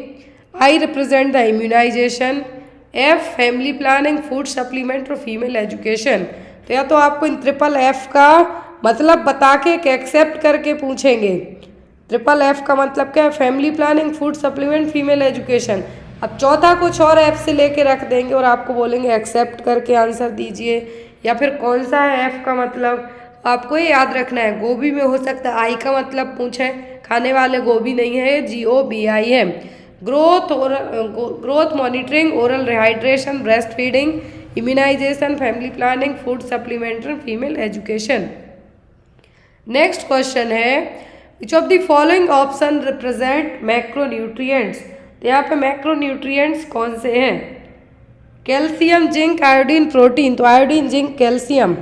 I represent the immunization, F family planning, food supplement और female education। तो या तो आपको इन ट्रिपल F का मतलब बता के एक्सेप्ट करके पूछेंगे। ट्रिपल F का मतलब क्या है? Family planning, food supplement, female education. अब चौथा कुछ और F से लेके रख देंगे और आपको बोलेंगे एक्सेप्ट करके आंसर दीजिए, या फिर कौन सा है F का मतलब? आपको ये याद रखना है, गोभी में हो सकता है I का मतलब पूछे, खाने वाले गोभी नहीं है, GOBI है। Growth monitoring, oral rehydration, breast feeding, immunisation, family planning, food supplementary, female education. Next question है, which of the following option represent macronutrients? तो यहाँ पे मैक्रोन्यूट्रिएंट्स कौन से हैं? Calcium, zinc, iodine, protein. तो आयोडीन, जिंक, कैल्शियम।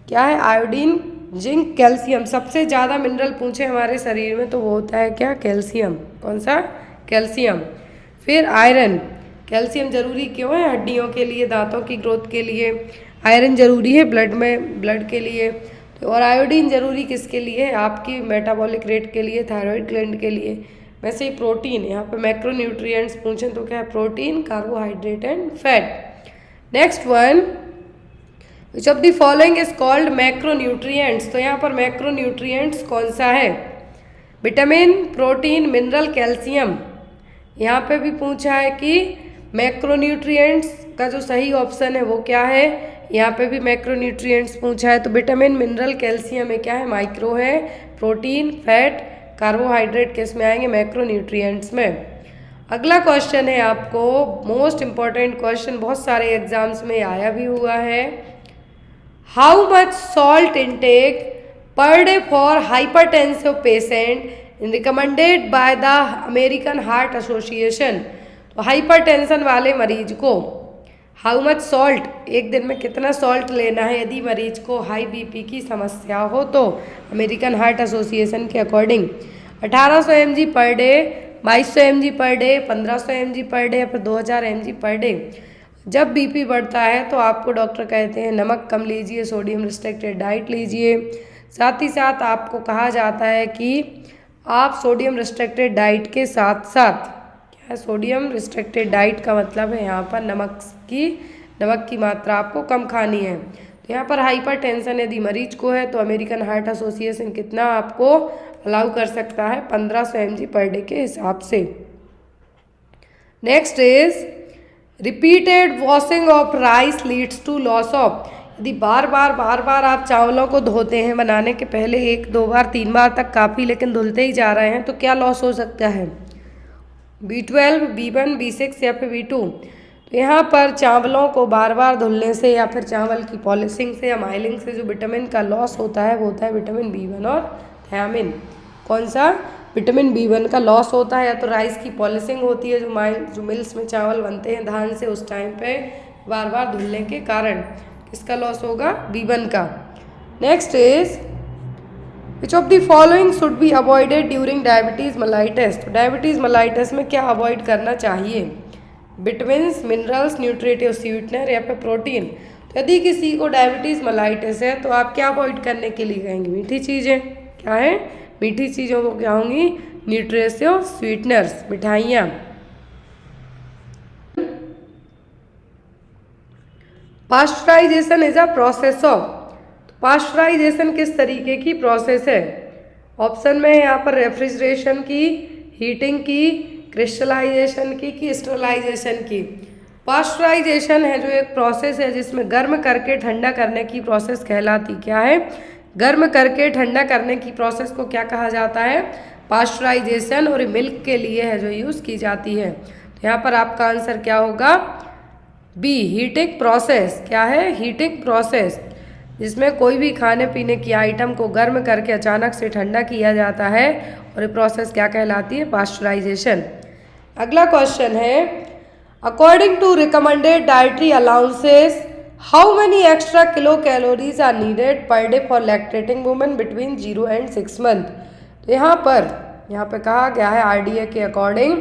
क्या है? Iodine, zinc, calcium. सबसे ज़्यादा मिनरल पूछे हमारे शरीर में तो वो होता है क्या? कैल्शियम। कौन सा? कैल्शियम। फिर आयरन। कैल्शियम जरूरी क्यों है? हड्डियों के लिए, दांतों की ग्रोथ के लिए। आयरन जरूरी है ब्लड में, ब्लड के लिए। तो और आयोडीन जरूरी किसके लिए? आपकी मेटाबॉलिक रेट के लिए, थायराइड ग्लैंड के लिए। वैसे ही प्रोटीन, यहाँ पे मैक्रोन्यूट्रिएंट्स पूछें तो क्या है? Protein, carbohydrate and fat. Next one, which of the following is called macronutrients? तो यहाँ पर मैक्रोन्यूट्रिएंट्स कौन सा है? Vitamin, protein, mineral, calcium. यहाँ पे भी पूछा है कि मैक्रोन्यूट्रिएंट्स का जो सही ऑप्शन है वो क्या है? यहाँ पे भी मैक्रोन्यूट्रिएंट्स पूछा है, तो विटामिन, मिनरल, कैल्शियम में क्या है? माइक्रो है। प्रोटीन, फैट, कार्बोहाइड्रेट किस में आएंगे? मैक्रोन्यूट्रिएंट्स में। अगला क्वेश्चन है आपको मोस्ट इंपॉर्टेंट क्वेश्चन, बहुत सारे एग्जाम्स में आया भी हुआ है। हाउ मच सॉल्ट इनटेक पर day for hypertensive patient recommended by the American heart association? तो हाइपरटेंशन वाले मरीज को हाउ मच सॉल्ट, एक दिन में कितना सॉल्ट लेना है यदि मरीज को हाई बीपी की समस्या हो? तो अमेरिकन हार्ट एसोसिएशन के according 1800 mg per day, 2200 mg per day, 1500 mg per day या फिर 2000 mg पर डे। जब बीपी बढ़ता है तो आपको डॉक्टर कहते हैं नमक कम लीजिए, सोडियम रिस्ट्रिक्टेड डाइट लीजिए। साथ ही साथ आपको कहा जाता है कि आप सोडियम रिस्ट्रिक्टेड डाइट के साथ साथ, क्या है सोडियम रिस्ट्रिक्टेड डाइट का मतलब है यहाँ पर नमक की मात्रा आपको कम खानी है। तो यहाँ पर हाइपरटेंशन यदि मरीज को है तो अमेरिकन हार्ट एसोसिएशन कितना आपको अलाउ कर सकता है? 1500 mg पर डे के हिसाब से। Next is repeated washing of rice leads to loss of. यदि बार बार आप चावलों को धोते हैं बनाने के पहले 1, 2 बार, 3 बार तक काफ़ी, लेकिन धुलते ही जा रहे हैं, तो क्या लॉस हो सकता है? B12, B1, B6 या फिर B2। तो यहाँ पर चावलों को बार बार धुलने से या फिर चावल की पॉलिशिंग से या माइलिंग से जो विटामिन का लॉस होता है वो होता है विटामिन B1 और थायमिन। कौन सा? विटामिन B1 का लॉस होता है, या तो राइस की पॉलिशिंग होती है जो मिल्स में चावल बनते हैं धान से, उस टाइम पे बार बार धुलने के कारण किसका लॉस होगा? B1 का। Next is which of the following should be avoided during diabetes mellitus. तो डायबिटीज़ मेलाइटस में क्या अवॉइड करना चाहिए? विटामिन्स, मिनरल्स, न्यूट्रिटिव स्वीटनर या फिर प्रोटीन। तो यदि किसी को डायबिटीज़ मेलाइटस है तो आप क्या अवॉइड करने के लिए कहेंगे? मीठी चीज़ें। क्या है? मीठी चीज़ों को क्या होंगी? न्यूट्रिटिव स्वीटनर्स, मिठाइयाँ। Pasteurisation is a process of. Pasteurisation किस तरीके की प्रोसेस है? ऑप्शन में यहाँ पर रेफ्रिजरेशन की, हीटिंग की, क्रिस्टलाइजेशन की स्टरलाइजेशन की। पास्चराइजेशन है जो एक प्रोसेस है जिसमें गर्म करके ठंडा करने की प्रोसेस कहलाती। क्या है? गर्म करके ठंडा करने की प्रोसेस को क्या कहा जाता है? पास्चराइजेशन। और मिल्क के लिए है जो यूज़ की जाती है। तो यहाँ पर आपका आंसर क्या होगा? B, heating process. क्या है? हीटिंग प्रोसेस, जिसमें कोई भी खाने पीने की आइटम को गर्म करके अचानक से ठंडा किया जाता है, और ये प्रोसेस क्या कहलाती है? पास्चराइजेशन। अगला क्वेश्चन है, according to recommended dietary allowances how many extra kilo calories are needed per day for lactating women between 0 and 6 month. तो यहाँ पर कहा गया है RDA के अकॉर्डिंग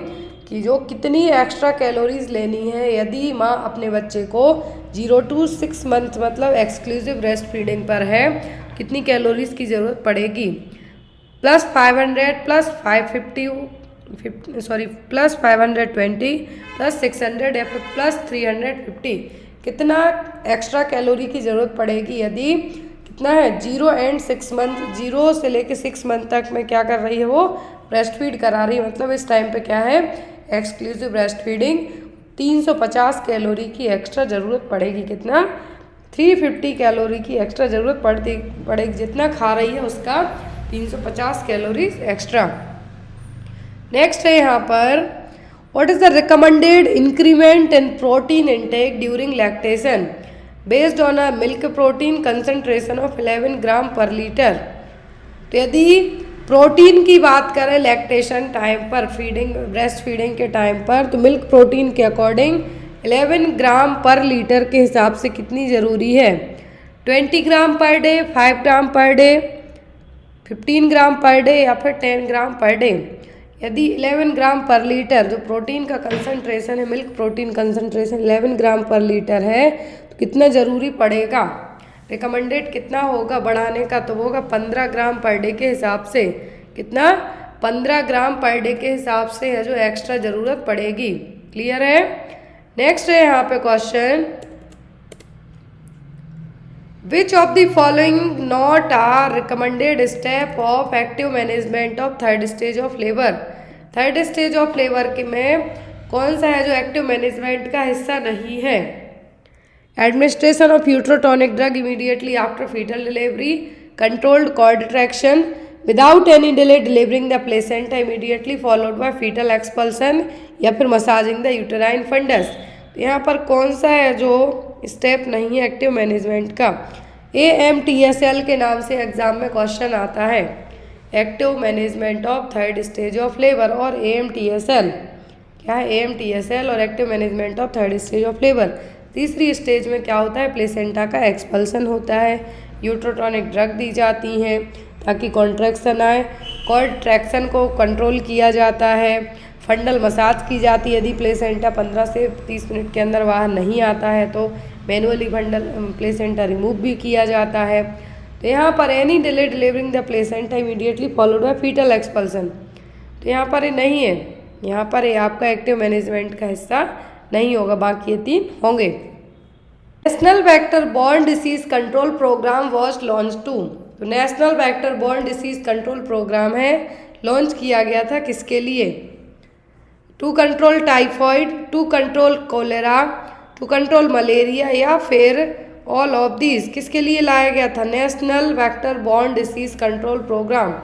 कि जो कितनी एक्स्ट्रा कैलोरीज लेनी है यदि माँ अपने बच्चे को 0 to 6 मंथ मतलब एक्सक्लूसिव ब्रेस्ट फीडिंग पर है, कितनी कैलोरीज की ज़रूरत पड़ेगी? +500 +520 +600 या फिर +350। कितना एक्स्ट्रा कैलोरी की ज़रूरत पड़ेगी यदि कितना है? 0 and 6 मंथ, 0 से लेके 6 मंथ तक में क्या कर रही है? वो ब्रेस्ट फीड करा रही है। मतलब इस टाइम पे क्या है? Exclusive breast feeding. 350 कैलोरी की एक्स्ट्रा ज़रूरत पड़ेगी। कितना? 350 कैलोरी की एक्स्ट्रा ज़रूरत पड़ेगी। जितना खा रही है उसका 350 कैलोरीज एक्स्ट्रा। नेक्स्ट है यहाँ पर, what is the recommended increment in protein intake during lactation based on a milk protein concentration of 11 ग्राम पर लीटर। तो यदि प्रोटीन की बात करें लैक्टेशन टाइम पर, ब्रेस्ट फीडिंग के टाइम पर, तो मिल्क प्रोटीन के अकॉर्डिंग 11 ग्राम पर लीटर के हिसाब से कितनी ज़रूरी है? 20 ग्राम पर डे, 5 ग्राम पर डे, 15 ग्राम पर डे या फिर 10 ग्राम पर डे। यदि 11 ग्राम पर लीटर जो प्रोटीन का कंसंट्रेशन है, मिल्क प्रोटीन कंसंट्रेशन 11 ग्राम पर लीटर है, तो कितना ज़रूरी पड़ेगा? रिकमेंडेड कितना होगा बढ़ाने का? तो वो होगा 15 ग्राम पर डे के हिसाब से। कितना? 15 ग्राम पर डे के हिसाब से है जो एक्स्ट्रा ज़रूरत पड़ेगी। क्लियर है? नेक्स्ट है यहाँ पे question, which of the following not are recommended step of active management of third stage of labour. Third stage of labour के में कौन सा है जो एक्टिव मैनेजमेंट का हिस्सा नहीं है? Administration of uterotonic drug immediately after foetal delivery, controlled contraction without any delay delivering the placenta immediately followed by foetal expulsion, या फिर मसाजिंग द यूटेराइन फंडस। तो यहाँ पर कौन सा है जो स्टेप नहीं है एक्टिव मैनेजमेंट का? AMTSL के नाम से एग्जाम में क्वेश्चन आता है, active management of third stage of labour, और AMTSL क्या है? AMTSL और active management of third stage of labour. तीसरी स्टेज में क्या होता है? प्लेसेंटा का एक्सपल्सन होता है, यूट्रोटॉनिक ड्रग दी जाती हैं ताकि कॉन्ट्रैक्शन आए, कॉन्ट्रैक्शन को कंट्रोल किया जाता है, फंडल मसाज की जाती है। यदि प्लेसेंटा 15 से 30 मिनट के अंदर बाहर नहीं आता है तो मैनुअली फंडल प्लेसेंटा रिमूव भी किया जाता है। तो यहाँ पर any delay delivering the placenta immediately followed by foetal expulsion, तो यहाँ पर ये नहीं है, यहाँ पर ये आपका एक्टिव मैनेजमेंट का हिस्सा नहीं होगा, बाकी ये 3 होंगे। National vector borne disease control programme was launch to. तो national vector borne disease control programme है, लॉन्च किया गया था किसके लिए? To control typhoid, to control cholera, to control malaria, या फिर ऑल ऑफ दीज? किसके लिए लाया गया था? National vector borne disease control programme.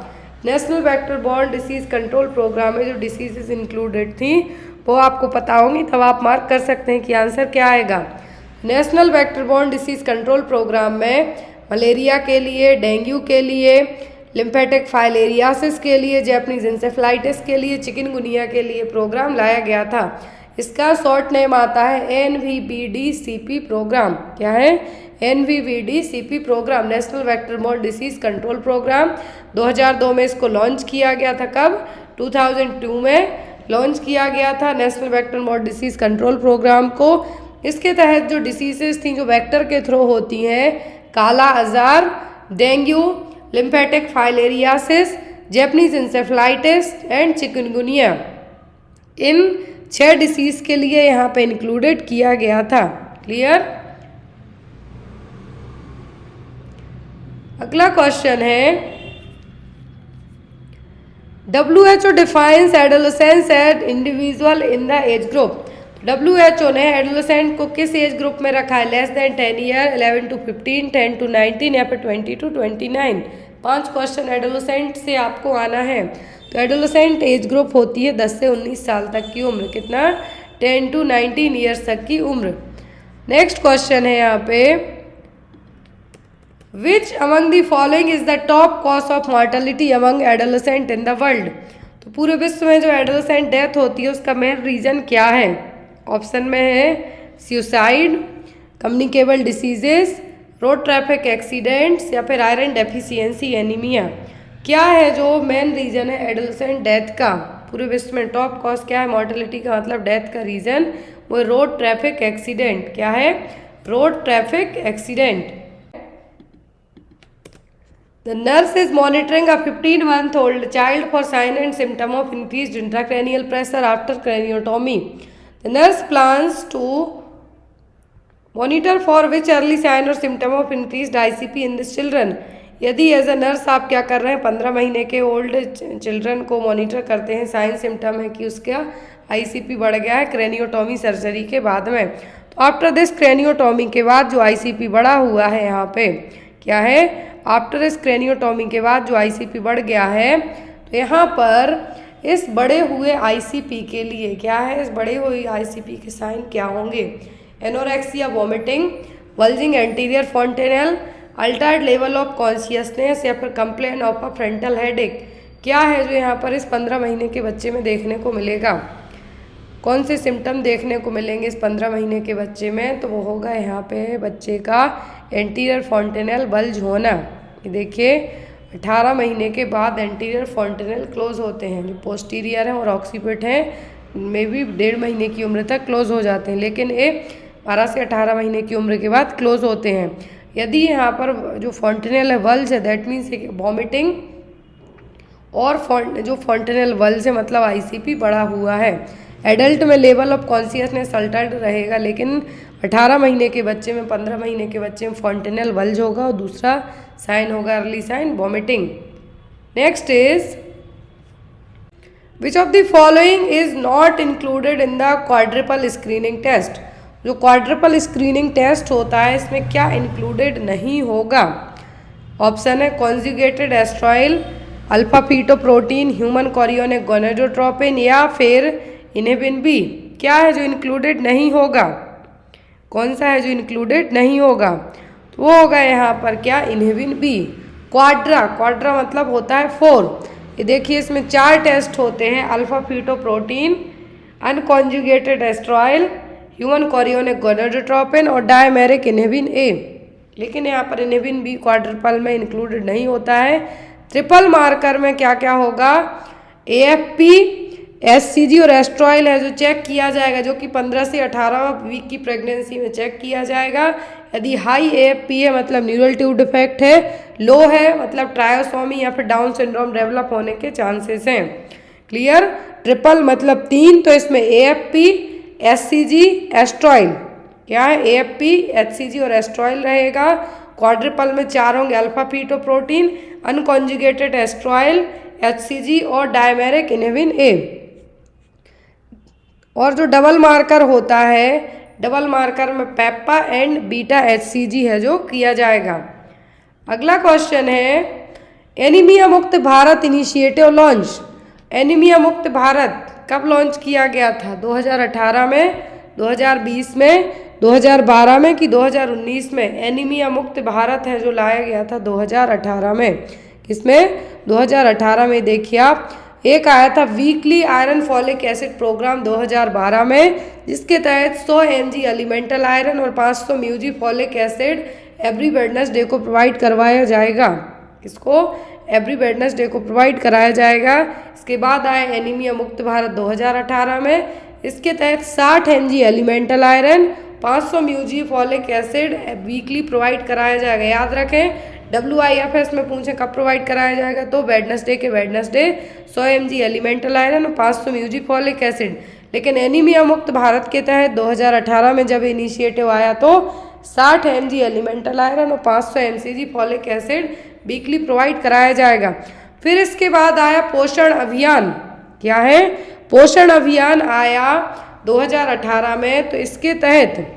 National vector borne disease control programme में जो डिसीजेज इंक्लूडेड थी वो आपको पता होंगी, तब आप मार्क कर सकते हैं कि आंसर क्या आएगा। National vector borne disease control programme में मलेरिया के लिए, डेंगू के लिए, लिम्फेटिक फाइलेरियासिस के लिए, जैपनीज इंसेफ्लाइटिस के लिए, चिकनगुनिया के लिए प्रोग्राम लाया गया था। इसका शॉर्ट नेम आता है NVBDCP प्रोग्राम। क्या है? NVBDCP programme, national vector borne disease control programme. 2002 में इसको लॉन्च किया गया था। कब? 2002 में लॉन्च किया गया था national vector borne disease control programme को। इसके तहत जो डिसीजेस थी जो वेक्टर के थ्रू होती हैं, kala azar, dengue, lymphatic filariasis, Japanese encephalitis and chikungunya, इन 6 डिसीज के लिए यहाँ पे इंक्लूडेड किया गया था। क्लियर? अगला क्वेश्चन है, WHO defines adolescence as individual in the age group. WHO ने एडोलेसेंट को किस एज ग्रुप में रखा है? Less than 10 year, 11 to 15, 10 to 19 या फिर 20 to 29? 5 क्वेश्चन एडोलेसेंट से आपको आना है। तो एडोलेसेंट एज ग्रुप होती है 10 से 19 साल तक की उम्र। कितना? 10 to 19 ईयर्स तक की उम्र। नेक्स्ट क्वेश्चन है यहाँ पे, which among the following is the top cause of mortality among adolescent in the world? तो पूरे विश्व में जो एडोलेसेंट डेथ होती है उसका मेन रीजन क्या है? ऑप्शन में है suicide, communicable diseases, road traffic accidents, या फिर आयरन डेफिशिएंसी एनीमिया। क्या है जो मेन रीजन है एडोलेसेंट डेथ का? पूरे विश्व में टॉप कॉज क्या है? मॉर्टेलिटी का मतलब डेथ का रीजन वो रोड ट्रैफिक एक्सीडेंट। क्या है? Road traffic accident. The nurse is monitoring a 15-month-old child for sign and symptom of increased intracranial pressure after craniotomy. The nurse plans to monitor for which early sign or symptom of increased ICP in this children? यदि एज अ नर्स आप क्या कर रहे हैं? 15 महीने के ओल्ड चिल्ड्रन को मॉनिटर करते हैं, साइन सिम्टम है कि उसका ICP बढ़ गया है क्रेनियोटॉमी सर्जरी के बाद में। तो आफ्टर दिस क्रेनियोटॉमी के बाद जो ICP बढ़ा हुआ है यहाँ पे क्या है? आफ्टर इस क्रेनियोटॉमी के बाद जो ICP बढ़ गया है, तो यहाँ पर इस बढ़े हुए ICP के लिए क्या है? इस बढ़े हुए ICP के साइन क्या होंगे? Anorexia, vomiting, bulging anterior fontanelle, Altered level of consciousness, या फिर complain of a frontal headache. क्या है जो यहाँ पर इस 15 महीने के बच्चे में देखने को मिलेगा? कौन से सिम्टम देखने को मिलेंगे इस 15 महीने के बच्चे में? तो वो होगा यहाँ पे बच्चे का एंटीरियर फॉन्टेनल बल्ज होना। ये देखिए 18 महीने के बाद एंटीरियर फॉन्टेनल क्लोज होते हैं, जो पोस्टीरियर हैं और ऑक्सीपिट हैं में भी 1.5 महीने की उम्र तक क्लोज हो जाते हैं, लेकिन ये 12 से 18 महीने की उम्र के बाद क्लोज होते हैं। यदि यहाँ पर जो फॉन्टेनल बल्ज है दैट मीन्स वॉमिटिंग, और जो फॉन्टेनल बल्ज है मतलब ICP बढ़ा हुआ है। एडल्ट में लेवल ऑफ कॉन्शियसनेस अल्टर्ड रहेगा, लेकिन 18 महीने के बच्चे में, 15 महीने के बच्चे में फॉन्टेनल बल्ज होगा और दूसरा साइन होगा early sign vomiting. Next is which of the following is not included in the quadruple screening test? जो क्वाड्रिपल स्क्रीनिंग टेस्ट होता है इसमें क्या इंक्लूडेड नहीं होगा? ऑप्शन है conjugated oestriol, alpha fetoprotein, human chorionic gonadotropin, या फिर इनहिबिन बी। क्या है जो इंक्लूडेड नहीं होगा? कौन सा है जो इंक्लूडेड नहीं होगा? तो वो होगा यहाँ पर क्या? Inhibin B. क्वाड्रा मतलब होता है 4। ये देखिए इसमें 4 टेस्ट होते हैं, alpha fetoprotein, unconjugated oestriol, human chorionic gonadotropin और डायमेरिक इनहिबिन ए। लेकिन यहाँ पर इनहिबिन बी क्वाड्रिपल में इंक्लूडेड नहीं होता है। ट्रिपल मार्कर में क्या क्या होगा? AFP, SCG और एस्ट्रॉयल है जो चेक किया जाएगा, जो कि 15 से 18 वीक की प्रेगनेंसी में चेक किया जाएगा। यदि हाई AFP है मतलब न्यूरल ट्यूब डिफेक्ट है, लो है मतलब ट्रायोसोमी या फिर डाउन सिंड्रोम डेवलप होने के चांसेस हैं। क्लियर? ट्रिपल मतलब 3, तो इसमें AFP, SCG, एस्ट्रॉयल। क्या है? AFP, HCG और एस्ट्रॉयल रहेगा। क्वाड्रिपल में 4 होंगे, अल्फा फीटोप्रोटीन, अनकॉन्जुगेटेड एस्ट्रॉयल, HCG और डायमेरिक इनहिबिन ए। और जो डबल मार्कर होता है, डबल मार्कर में पेप्पा एंड बीटा HCG है जो किया जाएगा। अगला क्वेश्चन है, एनीमिया मुक्त भारत इनिशिएटिव लॉन्च। एनीमिया मुक्त भारत कब लॉन्च किया गया था? 2018 में, 2020 में, 2012 में कि 2019 में? एनीमिया मुक्त भारत है जो लाया गया था 2018 में। किसमें? 2018 में। देखिए आप, एक आया था weekly iron folic acid programme 2012 में, जिसके तहत 100 mg एलिमेंटल आयरन और 500 म्यूजी फॉलिक एसिड एवरी वेडनेसडे को प्रोवाइड करवाया जाएगा। किसको? एवरी वेडनेसडे को प्रोवाइड कराया जाएगा। इसके बाद आया एनीमिया मुक्त भारत 2018 में। इसके तहत 60 mg एलिमेंटल आयरन, 500 म्यूजी फॉलिक एसिड वीकली प्रोवाइड कराया जाएगा। याद रखें, WIFS में पूछे कब प्रोवाइड कराया जाएगा, तो वेडनेसडे के वेडनेसडे 100 mg एलिमेंटल आयरन और 500 म्यूजी फॉलिक एसिड। लेकिन एनीमिया मुक्त भारत के तहत 2018 में जब इनिशिएटिव आया तो 60 mg एलिमेंटल आयरन और 500 mg folic acid weekly provide कराया जाएगा। फिर इसके बाद आया पोषण अभियान। क्या है? पोषण अभियान आया 2018 में। तो इसके तहत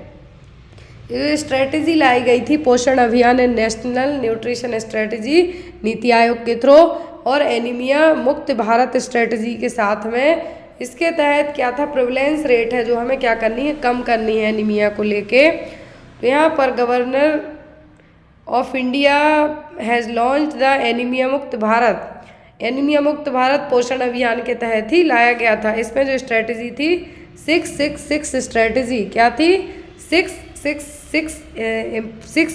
स्ट्रेटेजी लाई गई थी, पोषण अभियान and national nutrition strategy, NITI Aayog के थ्रू, और एनीमिया मुक्त भारत स्ट्रेटेजी के साथ में। इसके तहत क्या था? प्रिवलेंस रेट है जो हमें क्या करनी है? कम करनी है एनीमिया को लेके। तो यहाँ पर governor of India has launch the anaemia मुक्त भारत। एनीमिया मुक्त भारत पोषण अभियान के तहत ही लाया गया था। इसमें जो स्ट्रेटेजी थी 666 स्ट्रेटेजी, क्या थी? 6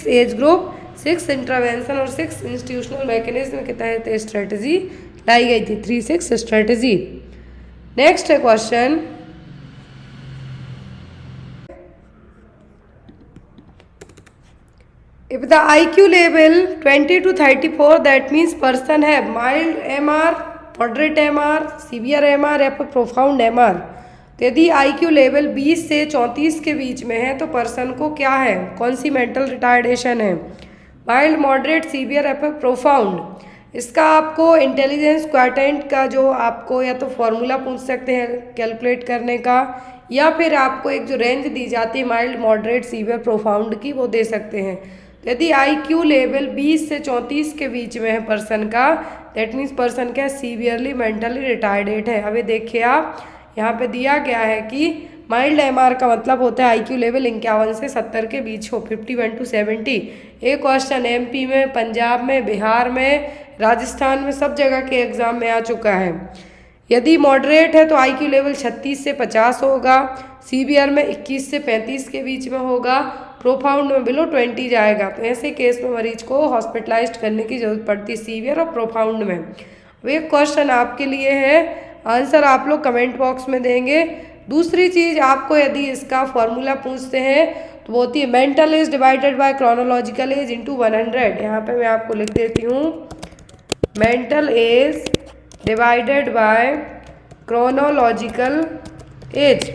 एज ग्रुप, 6 इंटरवेंशन और 6 इंस्टीट्यूशनल मैकेनिज्म के तहत स्ट्रेटेजी लाई गई थी, 36 स्ट्रेटेजी। नेक्स्ट है question, if the IQ level 20 to 34 that means person have mild MR, moderate MR, severe MR या फिर profound MR। तो यदि IQ लेवल 20 से 34 के बीच में है तो पर्सन को क्या है? कौन सी मेंटल रिटार्डेशन है? माइल्ड, मॉडरेट, सीवियर या फिर प्रोफाउंड। इसका आपको इंटेलिजेंस क्वाटेंट का जो आपको या तो फॉर्मूला पूछ सकते हैं कैलकुलेट करने का, या फिर आपको एक जो रेंज दी जाती है माइल्ड, मॉडरेट, सीवियर, प्रोफाउंड की, वो दे सकते हैं। तो यदि IQ लेवल 20 से 34 के बीच में है पर्सन का, दैट मीन्स पर्सन क्या? सीवियरली मेंटली रिटार्डेड है। अभी देखिए आप, यहाँ पे दिया गया है कि माइल्ड MR का मतलब होता है IQ लेवल 51 से 70 के बीच हो, 51 to 70। एक क्वेश्चन MP में, पंजाब में, बिहार में, राजस्थान में, सब जगह के एग्जाम में आ चुका है। यदि मॉडरेट है तो IQ लेवल 36 से 50 होगा, सीवियर में 21 से 35 के बीच में होगा, प्रोफाउंड में बिलो 20 जाएगा। तो ऐसे केस में मरीज को हॉस्पिटलाइज्ड करने की जरूरत पड़ती है सीवियर और प्रोफाउंड में। अब एक क्वेश्चन आपके लिए है, आंसर आप लोग कमेंट बॉक्स में देंगे। दूसरी चीज़, आपको यदि इसका फॉर्मूला पूछते हैं तो वो होती है mental as divided by chronological age into 100। यहाँ पे मैं आपको लिख देती हूँ, mental as divided by chronological age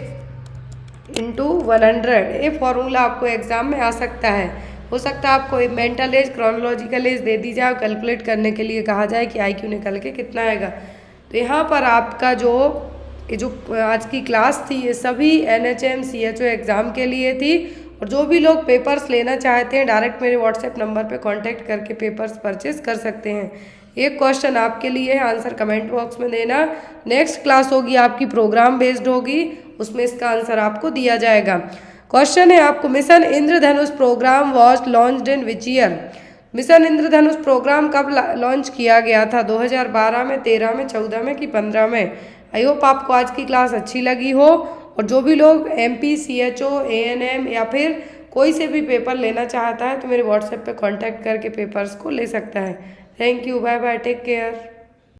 into 100। ये फॉर्मूला आपको एग्जाम में आ सकता है। हो सकता है आपको मेंटल एज, क्रोनोलॉजिकल एज दे दी जाए, कैलकुलेट करने के लिए कहा जाए कि IQ निकल के कितना आएगा। तो यहाँ पर आपका जो आज की क्लास थी, ये सभी NHM CHO एग्ज़ाम के लिए थी। और जो भी लोग पेपर्स लेना चाहते हैं डायरेक्ट मेरे व्हाट्सएप नंबर पे कांटेक्ट करके पेपर्स परचेज कर सकते हैं। एक क्वेश्चन आपके लिए है, आंसर कमेंट बॉक्स में देना। नेक्स्ट क्लास होगी आपकी प्रोग्राम बेस्ड होगी, उसमें इसका आंसर आपको दिया जाएगा। क्वेश्चन है आपको, mission Indradhanush programme was launched in which year. Mission Indradhanush programme कब लॉन्च किया गया था? 2012 में, 13 में, 14 में कि 15 में? आई होप आपको आज की क्लास अच्छी लगी हो। और जो भी लोग MP, CHO, ANM या फिर कोई से भी पेपर लेना चाहता है तो मेरे व्हाट्सएप पे कांटेक्ट करके पेपर्स को ले सकता है। Thank you, bye bye, take care.